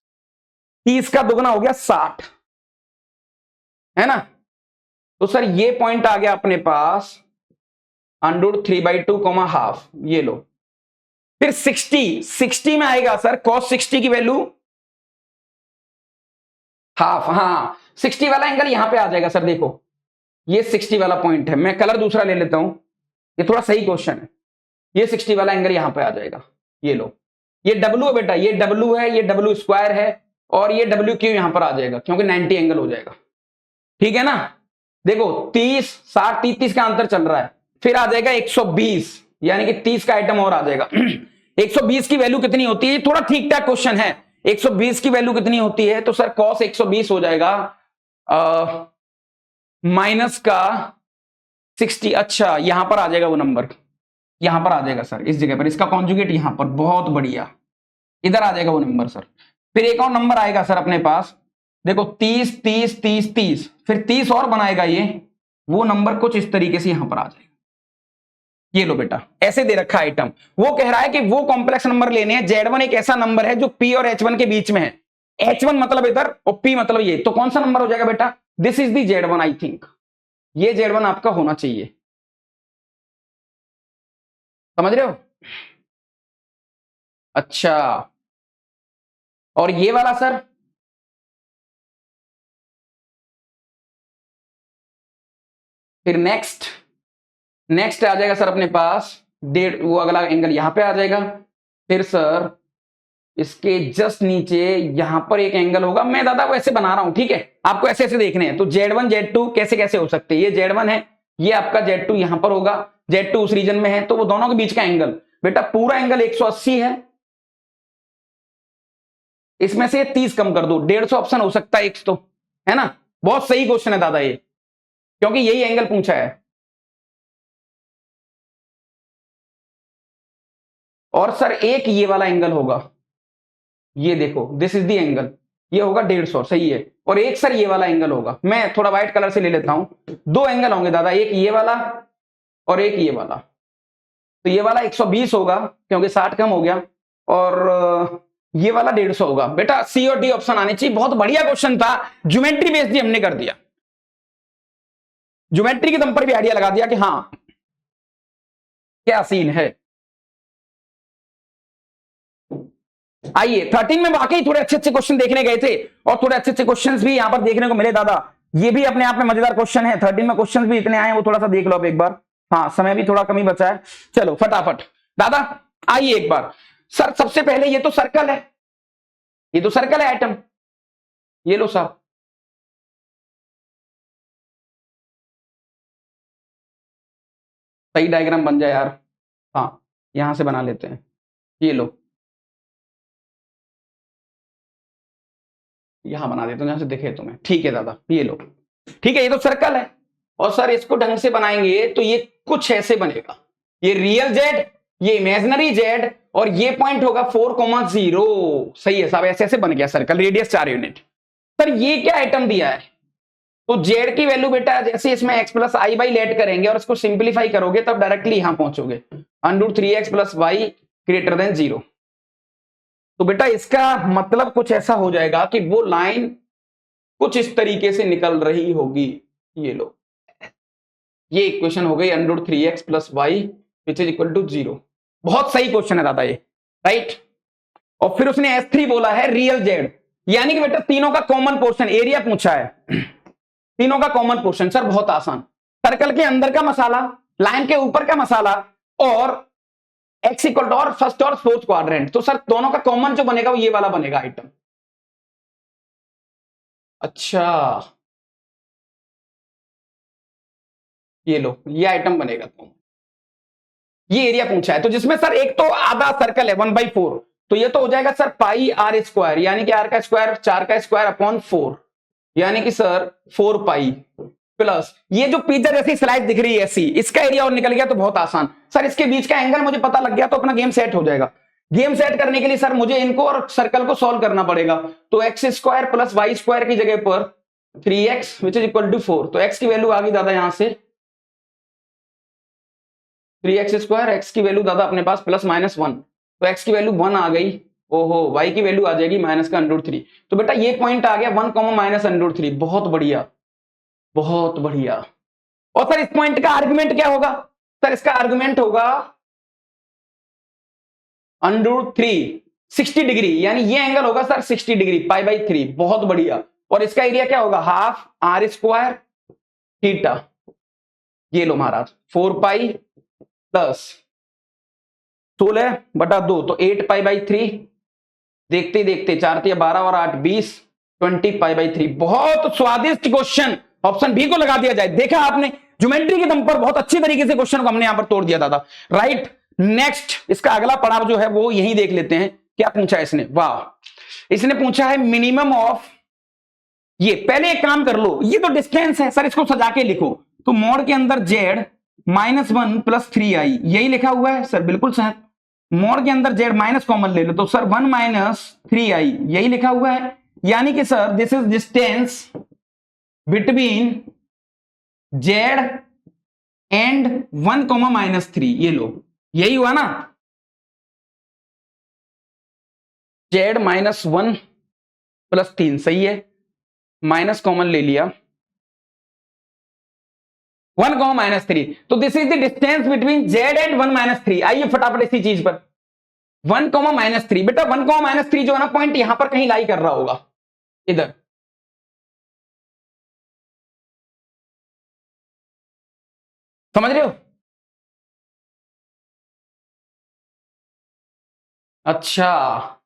30 का दुगना हो गया 60, है ना। तो सर ये पॉइंट आ गया अपने पास √3/2 कोमा हाफ, ये लो। फिर 60 में आएगा सर cos 60 की वैल्यू हाफ, हाँ 60 वाला एंगल यहां पे आ जाएगा सर। देखो ये 60 वाला पॉइंट है, मैं कलर दूसरा ले लेता हूं, ये थोड़ा सही क्वेश्चन है। ये 60 वाला एंगल यहां पे आ जाएगा, ये लो। ये W है बेटा, ये W है, ये W स्क्वायर है, और ये WQ यहां पर आ जाएगा क्योंकि 90 एंगल हो जाएगा, ठीक है ना। देखो 30 60 30 का अंतर चल रहा है, फिर आ जाएगा 120, यानी कि 30 का आइटम और आ जाएगा। 120 की वैल्यू कितनी होती है? थोड़ा ठीक ठाक क्वेश्चन है। 120 की वैल्यू कितनी होती है? तो सर cos 120 हो जाएगा माइनस का 60। अच्छा यहां पर आ जाएगा वो नंबर, यहां पर आ जाएगा सर, इस जगह पर इसका कॉन्जुगेट यहां पर, बहुत बढ़िया, इधर आ जाएगा वो नंबर सर। फिर एक और नंबर आएगा सर अपने पास, देखो 30 30 30 30, फिर 30 और बनाएगा ये, वो नंबर कुछ इस तरीके से यहां पर आ जाएगा। ये लो बेटा, ऐसे दे रखा आइटम। वो कह रहा है कि वो कॉम्प्लेक्स नंबर लेने हैं, Z1 एक ऐसा नंबर है जो P और H1 के बीच में है। H1 मतलब इधर और P मतलब ये, तो कौन सा नंबर हो जाएगा बेटा? This is the Z1 I think, ये Z1 आपका होना चाहिए, समझ रहे हो? अच्छा, और ये वाला सर, फिर नेक्स्ट आ जाएगा सर अपने पास डेढ़, वो अगला एंगल यहां पे आ जाएगा। फिर सर इसके जस्ट नीचे यहां पर एक एंगल होगा, मैं दादा वो ऐसे बना रहा हूं, ठीक है, आपको ऐसे ऐसे देखने हैं। तो Z1 Z2 कैसे कैसे हो सकते हैं, ये Z1 है, ये आपका Z2 यहां पर होगा, Z2 उस रीजन में है, तो वो दोनों के बीच का एंगल बेटा पूरा एंगल 180 है, इसमें से 30 कम कर दो, 150 ऑप्शन हो सकता है, एक तो है ना। बहुत सही क्वेश्चन है दादा ये, क्योंकि यही एंगल पूछा है। और सर एक ये वाला एंगल होगा, ये देखो दिस इज द एंगल, ये होगा 150, सही है। और एक सर ये वाला एंगल होगा, मैं थोड़ा व्हाइट कलर से ले लेता हूं, दो एंगल होंगे दादा, एक ये वाला और एक ये वाला। तो ये वाला 120 होगा क्योंकि 60 कम हो गया, और ये वाला 150 होगा। बेटा सी और डी ऑप्शन आने चाहिए। बहुत बढ़िया क्वेश्चन था, ज्योमेट्री बेस्ड ही हमने कर दिया, ज्योमेट्री के दम पर भी आइडिया लगा दिया कि हाँ क्या सीन है। आइए 13 में वाकई थोड़े अच्छे अच्छे क्वेश्चन देखने गए थे, और थोड़े अच्छे अच्छे क्वेश्चंस भी यहां पर देखने को मिले दादा। ये भी अपने आप में मजेदार क्वेश्चन है, 13 में क्वेश्चंस भी इतने आए हैं, वो थोड़ा सा देख लो अब एक बार। हाँ समय भी थोड़ा कमी बचा है, चलो फटाफट दादा आइए एक बार। सर सबसे पहले ये तो सर्कल है, ये तो सर्कल है आइटम, ये लो साहब, सही डायग्राम बन जाए यार। हाँ यहां से बना लेते हैं, ये लो यहां बना देता हूं जहां से दिखे तुम्हें, ठीक है दादा, ये लो, ठीक है, ये तो सर्कल है। और सर इसको ढंग से बनाएंगे तो ये कुछ ऐसे बनेगा, ये रियल जेड, ये इमेजिनरी जेड, और ये पॉइंट होगा 4,0, सही है साहब, ऐसे ऐसे बन गया सर्कल, रेडियस 4 यूनिट। सर ये क्या आइटम दिया है, तो जेड की वैल्यू बेटा जैसे इसमें x plus i y let करेंगे और इसको सिंप्लीफाई करोगे तब डायरेक्टली यहां पहुंचोगे, √3x plus y greater than 0। तो बेटा इसका मतलब कुछ ऐसा हो जाएगा कि वो लाइन कुछ इस तरीके से निकल रही होगी, ये लो, ये इक्वेशन हो गई √3x plus y which is equal to 0। बहुत सही क्वेश्चन है दादा ये, राइट। और फिर उसने S3 बोला है रियल जेड, यानी कि बेटा तीनों का कॉमन पोर्शन एरिया पूछा है, तीनों का कॉमन पोर्शन। सर बहुत आसान, सर्कल के अंदर का मसाला, लाइन के ऊपर का मसाला, और x इक्वल टू और फर्स्ट और फोर्थ क्वाड्रेंट, तो सर दोनों का कॉमन जो बनेगा वो ये वाला बनेगा आइटम। अच्छा ये लो, ये आइटम बनेगा, ये एरिया पूछा है, तो जिसमें सर एक तो आधा सर्कल है 1/4, तो ये तो हो जाएगा सर पाई आर स्क्वायर, यानी कि आर का स्क्वायर 4 का स्क्वायर अपॉन 4, यानी कि सर 4 पाई प्लस ये जो पिज्जा जैसी स्लाइस दिख रही है ऐसी, इसका एरिया और निकल गया तो बहुत आसान। सर इसके बीच का एंगल मुझे पता लग गया तो अपना गेम सेट हो जाएगा। गेम सेट करने के लिए सर मुझे इनको और सर्कल को सॉल्व करना पड़ेगा, तो x square plus y square की जगह पर 3x which is equal to 4, तो x की वैल्यू आ गई दादा यहां से 3x स्क्वायर, एक्स की वैल्यू दादा अपने पास प्लस माइनस 1, तो x की वैल्यू 1 आ गई, ओहो y की वैल्यू आ जाएगी माइनस का √3। तो बेटा ये पॉइंट आ गया 1 माइनस √3, बहुत बढ़िया बहुत बढ़िया। और सर इस पॉइंट का आर्गुमेंट क्या होगा, सर इसका आर्गुमेंट होगा √3 60 डिग्री, यानी ये एंगल होगा सर 60 डिग्री π/3, बहुत बढ़िया। और इसका एरिया क्या होगा हाफ आर स्क्वायर थीटा, ये लो महाराज 4 पाई प्लस 16/2, तो 8 π/3, देखते देखते 4 × 12 और 8 20, 20 π/3। बहुत स्वादिष्ट क्वेश्चन, ऑप्शन बी को लगा दिया जाए। देखा आपने, ज्योमेट्री के दम पर बहुत अच्छी तरीके से क्वेश्चन को हमने यहां पर तोड़ दिया था, राइट। नेक्स्ट इसका अगला पड़ाव जो है वो यही देख लेते हैं, क्या पूछा है इसने, वाह, इसने पूछा है मिनिमम ऑफ, ये पहले एक काम कर लो, ये तो डिस्टेंस है सर, इसको सजा के लिखो, तो मोड के अंदर z -1 + 3i, यही लिखा हुआ है सर, बिल्कुल सही। मोड के अंदर z माइनस कॉमन ले लो, तो सर 1 - 3i, यही लिखा हुआ है, यानी कि sir this is distance between z and 1, -3, ये लो, यही हुआ ना, z -1 + 3, सही है, माइनस कॉमन ले लिया, 1, -3। तो this is the distance between z and 1, -3। आइए फटाफट इसी चीज पर 1, -3। बेटा 1, -3 जो है ना पॉइंट यहां पर कहीं लाई कर रहा होगा, इधर। समझ रहे हो? अच्छा,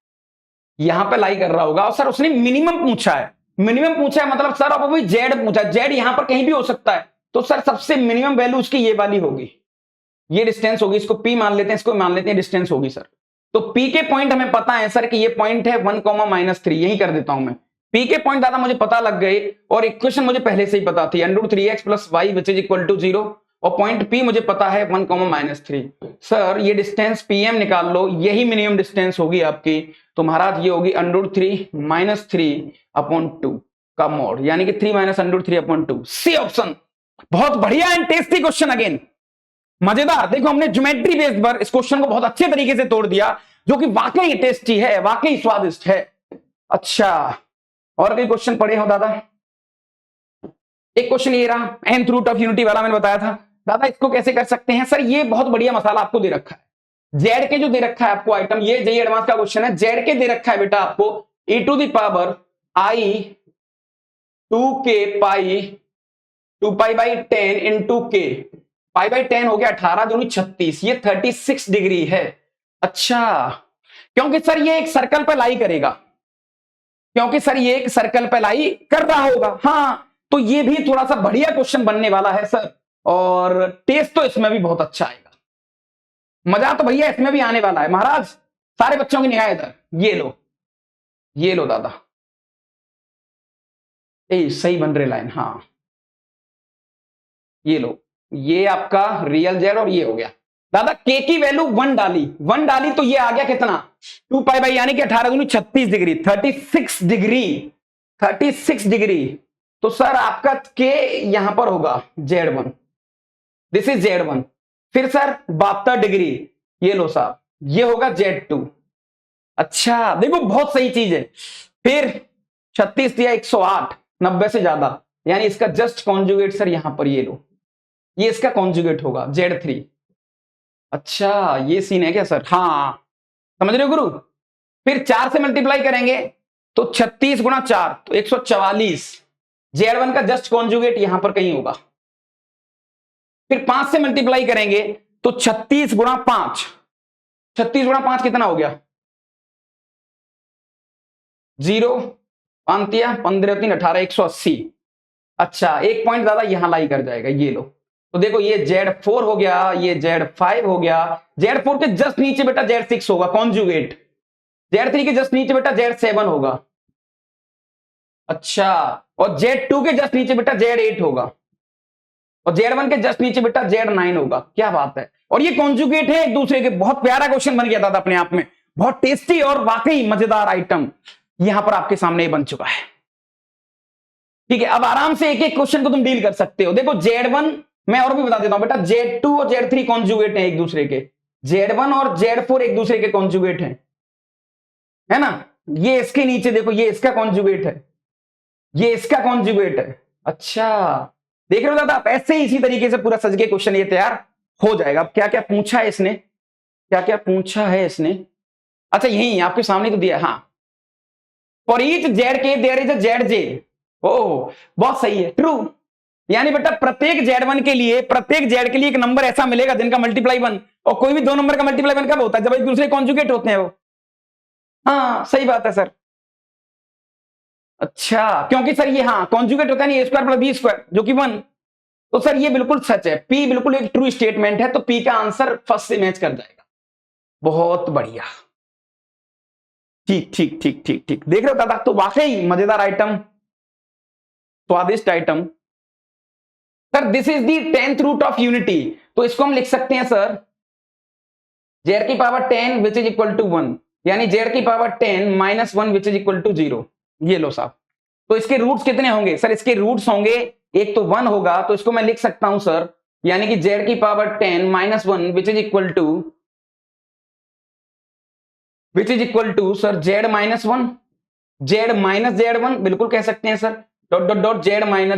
यहां पे लाई कर रहा होगा। और सर उसने मिनिमम पूछा है, मिनिमम पूछा है मतलब सर अब अभी जेड पूछा, जेड यहां पर कहीं भी हो सकता है। तो सर सबसे मिनिमम वैल्यू उसकी ये वाली होगी, ये डिस्टेंस होगी। इसको पी मान लेते हैं, इसको मान लेते हैं डिस्टेंस होगी सर। तो पी के पॉइंट हमें पता है सर कि ये पॉइंट है 1, -3। यही कर देता हूं मैं। पी के पॉइंट दादा मुझे पता लग गए, और इक्वेशन मुझे पहले से ही पता थी, √3x + y which is equal to 0। और पॉइंट पी मुझे पता है 1, -3। सर ये डिस्टेंस पीएम निकाल लो, यही मिनिमम डिस्टेंस होगी आपकी। तो महाराज ये होगी √3 - 3/2 का मोड, यानी कि 3 - √3/2। C option. बहुत बढ़िया एंड टेस्टी क्वेश्चन अगेन, मजेदार। देखो हमने ज्योमेट्री बेस्ड पर इस क्वेश्चन को बहुत अच्छे तरीके से तोड़ दिया, जो कि वाकई टेस्टी है, वाकई स्वादिष्ट है। अच्छा, और कोई क्वेश्चन पढ़े हो दादा? एक क्वेश्चन ये रहा, nth रूट ऑफ यूनिटी वाला मैंने बताया था। दादा इसको कैसे कर सकते हैं? सर ये बहुत बढ़िया मसाला आपको दे रखा है। जेड के जो दे रखा है आपको आइटम, ये जेई एडवांस का क्वेश्चन है। जेड के दे रखा है बेटा आपको e⁻i 2k पाई 2π/10 इंटू के। π/10 हो गया 18 दूनी 36, ये 36 डिग्री है। अच्छा, क्योंकि सर ये एक सर्कल पर लाई करेगा, क्योंकि सर ये एक सर्कल पर लाई कर रहा होगा। हाँ, तो ये भी थोड़ा सा बढ़िया क्वेश्चन बनने वाला है सर, और टेस्ट तो इसमें भी बहुत अच्छा आएगा। मजा तो भैया इसमें भी आने वाला है महाराज। सारे बच्चों की निगाह इधर, ये लो, ये लो दादा, सही बन रहे लाइन। हाँ ये लो, ये आपका रियल जेड, और ये हो गया दादा के की वैल्यू 1 डाली, 1 डाली तो ये आ गया कितना 2π/, यानी कि 18 दूनी 36 डिग्री, 36 डिग्री, 36 डिग्री। तो सर आपका के यहां पर होगा Z1, दिस इज Z1। फिर सर 72 डिग्री, ये लो साहब, ये होगा Z2। अच्छा देखो बहुत सही चीज है। फिर 36 दिया 108, 90 से ज्यादा, यानी इसका जस्ट कॉन्जुगेट सर यहां पर ये लो, ये इसका कॉन्जुगेट होगा Z3। अच्छा ये सीन है क्या सर? हाँ समझ रहे हो गुरु? फिर 4 से मल्टीप्लाई करेंगे तो 36 × 4 तो 144, Z1 का जस्ट कॉन्जुगेट यहां पर कहीं होगा। फिर 5 से मल्टीप्लाई करेंगे तो 36 × 5, 36 × 5 कितना हो गया 0, 5 15 3 18, 180। अच्छा एक पॉइंट ज्यादा यहां लाई कर जाएगा, ये लो। तो देखो ये Z4 हो गया, ये Z5 हो गया। Z4 के जस्ट नीचे बेटा Z6 होगा कॉन्जुगेट, Z3 के जस्ट नीचे बेटा Z7 होगा। अच्छा, और Z2 के जस्ट नीचे बेटा Z8 होगा, और Z1 के जस्ट नीचे बेटा Z9 होगा। क्या बात है, और ये कॉन्जुगेट है एक दूसरे के। बहुत प्यारा क्वेश्चन बन गया था अपने आप में, बहुत टेस्टी और वाकई मजेदार आइटम यहां पर आपके सामने बन चुका है। ठीक है, अब आराम से एक एक क्वेश्चन को तुम डील कर सकते हो। देखो Z1 मैं और भी बता देता हूं बेटा, Z2 और Z3 कॉन्जुगेट हैं एक दूसरे के, Z1 और Z4 एक दूसरे के कॉन्जुगेट हैं, है ना। ये इसके नीचे देखो, ये इसका कॉन्जुगेट है, ये इसका कॉन्जुगेट है। अच्छा देख रहे हो दादा, आप ऐसे ही इसी तरीके से पूरा सज के क्वेश्चन ये तैयार हो जाएगा। अब क्या क्या पूछा है इसने, क्या क्या पूछा है इसने? अच्छा यही आपके सामने तो दिया। हाँ, फॉर ईच जेड के there is a Z J. ओह बहुत सही है, ट्रू। यानी बेटा प्रत्येक Z1 के लिए, प्रत्येक Z के लिए एक नंबर ऐसा मिलेगा जिनका मल्टीप्लाई 1, और कोई भी दो नंबर का मल्टीप्लाई 1 कब होता है? जब एक दूसरे कॉन्जुगेट होते हैं वो। हाँ सही बात है सर। अच्छा क्योंकि सर ये हाँ कॉन्जुगेट होता है नहीं, A² + B² जो कि 1। तो सर ये बिल्कुल सच है, P बिल्कुल एक ट्रू स्टेटमेंट है, तो P का आंसर फर्स्ट से मैच कर जाएगा। बहुत बढ़िया, ठीक ठीक ठीक ठीक ठीक। देख रहे हो दादा, तो वाकई मजेदार आइटम, स्वादिष्ट item. Sir this is the 10th root of unity, तो इसको हम लिख सकते हैं sir Z⁻10 which is equal to 1, यानी Z⁻10 - 1 which is equal to 0। ये लो साहब, तो इसके रूट्स कितने होंगे सर? इसके रूट्स होंगे, एक तो 1 होगा, तो इसको मैं लिख सकता हूं सर, यानी कि Z⁻10 - 1 which is equal to sir Z-1, Z - Z1 बिल्कुल कह सकते हैं sir, dot dot dot Z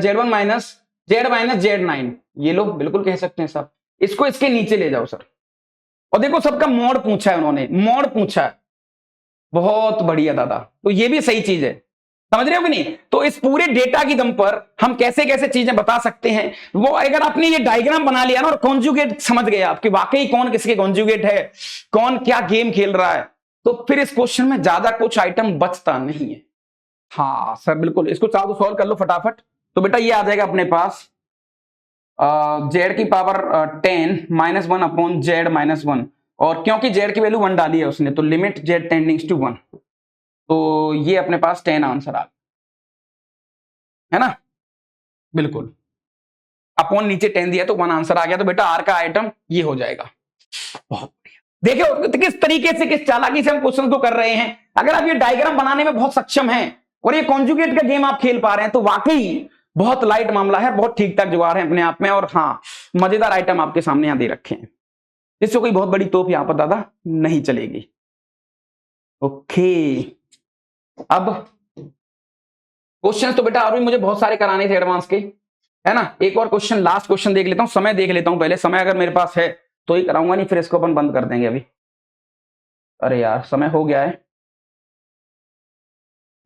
- Z1 minus Z-Z9, ये लो बिल्कुल कह सकते हैं साहब। इसको इसके नीचे ले जाओ सर, और देखो सबका मोड पूछा है उन्होंने, मोड पूछा है, बहुत बढ़िया दादा। तो ये भी सही चीज है, समझ रहे हो कि नहीं? तो इस पूरे डेटा की दम पर हम कैसे कैसे चीजें बता सकते हैं, वो अगर आपने ये डायग्राम बना लिया ना और कॉन्जुगेट समझ गए आपकी वाकई कौन किसके कॉन्जुगेट है, कौन क्या गेम खेल रहा है, तो फिर इस क्वेश्चन में ज्यादा कुछ आइटम बचता नहीं है। हाँ सर बिल्कुल, इसको चाहो तो सॉल्व कर लो फटाफट। तो बेटा ये आ जाएगा अपने पास जेड की पावर 10 -1 अपॉन जेड -1, और क्योंकि जेड की वैल्यू 1 डाली है उसने, तो लिमिट जेड टेंडिंग्स टू 1, तो ये अपने पास 10 आंसर आ है ना, बिल्कुल अपॉन नीचे 10 दिया तो 1 आंसर आ गया। तो बेटा आर का आइटम ये हो जाएगा। बहुत बढ़िया, देखिए किस तरीके से किस चालाकी से हम क्वेश्चन को कर रहे हैं। अगर आप ये डायग्राम बनाने में बहुत सक्षम हैं और ये कॉन्जुगेट का गेम आप खेल पा रहे हैं, तो वाकई बहुत लाइट मामला है, बहुत ठीक ठाक जुगाड़ है अपने आप में। और हाँ, मजेदार आइटम आपके सामने यहां दे रखे हैं, इससे कोई बहुत बड़ी तोप यहां पर दादा नहीं चलेगी। ओके, अब क्वेश्चन तो बेटा और भी मुझे बहुत सारे कराने थे एडवांस के, है ना। एक और क्वेश्चन, लास्ट क्वेश्चन देख लेता हूं, समय देख लेता हूं पहले, समय अगर मेरे पास है तो ही कराऊंगा, नहीं फिर इसको अपन बंद कर देंगे अभी। अरे यार समय हो गया है।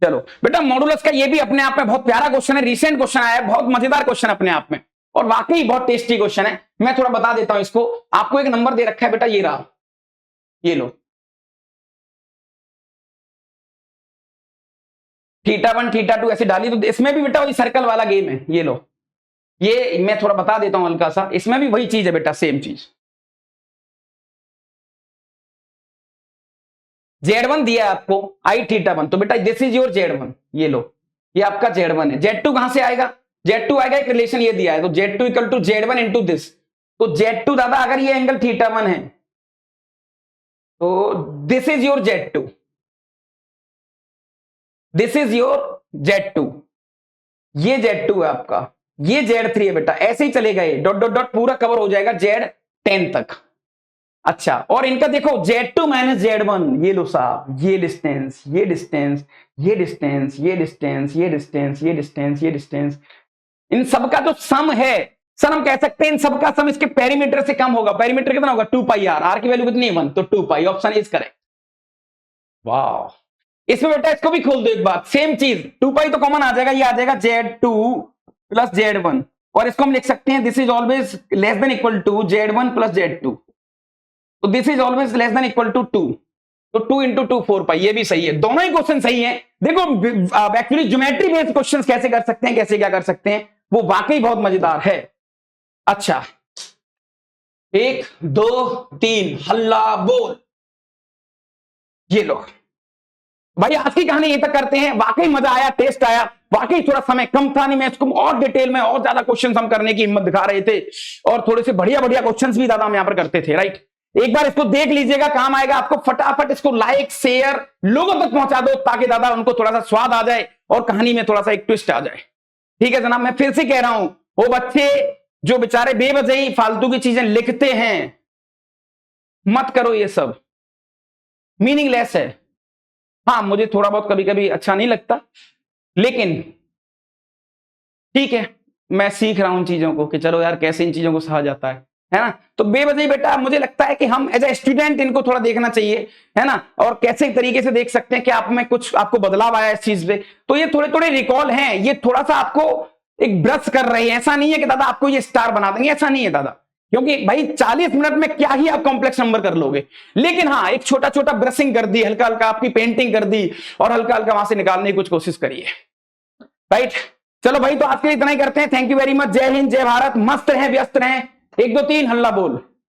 चलो बेटा, मॉडुलस का ये भी अपने आप में बहुत प्यारा क्वेश्चन है, रिसेंट क्वेश्चन आया है, बहुत मजेदार क्वेश्चन अपने आप में, और वाकई बहुत टेस्टी क्वेश्चन है। मैं थोड़ा बता देता हूं इसको। आपको एक नंबर दे रखा है बेटा, ये रहा, ये लो, θ1 θ2 ऐसे डाली, तो इसमें भी बेटा वही सर्कल वाला गेम है। ये लो, ये मैं थोड़ा बता देता हूं हल्का सा, इसमें भी वही चीज है बेटा, सेम चीज। Z1 दिया आपको Iθ1, तो बेटा दिस इज योर Z1, ये लो, ये आपका Z1 है। Z2 कहां से आएगा? Z2 आएगा, एक रिलेशन ये दिया है, तो Z2 equal to Z1 into this, तो Z2 दादा अगर ये एंगल θ1 है, तो this is your Z2, this is your Z2, ये Z2 है आपका, ये Z3 है बेटा। ऐसे ही चलेगा, ये डॉट डॉट डॉट पूरा कवर हो जाएगा Z10 तक। अच्छा, और इनका देखो Z2 माइनस Z1, ये लो साहब, ये डिस्टेंस, ये डिस्टेंस, ये डिस्टेंस, ये डिस्टेंस, ये डिस्टेंस, ये डिस्टेंस, ये डिस्टेंस, इन सबका जो सम है सर, हम कह सकते हैं इन सबका सम इसके पेरीमीटर से कम होगा। पेरीमीटर कितना होगा? 2πr, आर की वैल्यू कितनी है? 1, तो 2π, ऑप्शन इज करेक्ट। वाह, इसमें बेटा इसको भी खोल दो एक बात, सेम चीज, 2π तो कॉमन आ जाएगा, ये आ जाएगा Z2 प्लस Z1, और इसको हम लिख सकते हैं this is always less than equal to Z1 plus Z2, तो this is always less than equal to 2, तो 2 इंटू 2 4π, ये भी सही है, दोनों ही क्वेश्चन सही है। देखो एक्चुअली ज्योमेट्री बेस्ड क्वेश्चन कैसे कर सकते हैं, कैसे क्या कर सकते हैं, वो वाकई बहुत मजेदार है। अच्छा, 1 2 3 हल्ला बोल, ये लो भाई, आज की कहानी यहीं तक करते हैं। वाकई मजा आया, टेस्ट आया, वाकई थोड़ा समय कम था, नहीं मैं इसको और डिटेल में और ज्यादा क्वेश्चन हम करने की हिम्मत दिखा रहे थे, और थोड़े से बढ़िया बढ़िया क्वेश्चन भी दादा हम यहां पर करते थे, राइट। एक बार इसको देख लीजिएगा, काम आएगा आपको। फटाफट इसको लाइक शेयर लोगों तक पहुंचा दो, ताकि दादा उनको थोड़ा सा स्वाद आ जाए और कहानी में थोड़ा सा एक ट्विस्ट आ जाए। ठीक है जनाब, मैं फिर से कह रहा हूं, वो बच्चे जो बेचारे बेवजह ही फालतू की चीजें लिखते हैं, मत करो, ये सब मीनिंगलेस है। हाँ, मुझे थोड़ा बहुत कभी कभी अच्छा नहीं लगता, लेकिन ठीक है, मैं सीख रहा हूं इन चीजों को कि चलो यार कैसे इन चीजों को सहा जाता है ना। तो बेवजह बेटा मुझे लगता है कि हम एज ए स्टूडेंट इनको थोड़ा देखना चाहिए, है ना, और कैसे तरीके से देख सकते हैं कि आप में कुछ आपको बदलाव आया इस चीज पे। तो ये थोड़े थोड़े रिकॉल हैं, ये थोड़ा सा आपको एक ब्रश कर रहे हैं। ऐसा नहीं है कि दादा आपको ये स्टार बना देंगे, ऐसा नहीं है दादा, क्योंकि भाई 40 मिनट में क्या ही आप कॉम्प्लेक्स नंबर कर लोगे। लेकिन हाँ, एक छोटा छोटा ब्रशिंग कर दी, हल्का हल्का आपकी पेंटिंग कर दी, और हल्का हल्का वहां से निकालने की कुछ कोशिश करिए, राइट। चलो भाई, तो आज के लिए इतना ही करते हैं। थैंक यू वेरी मच, जय हिंद, जय भारत, मस्त रहें, व्यस्त रहें। 1 2 3 हल्ला बोल।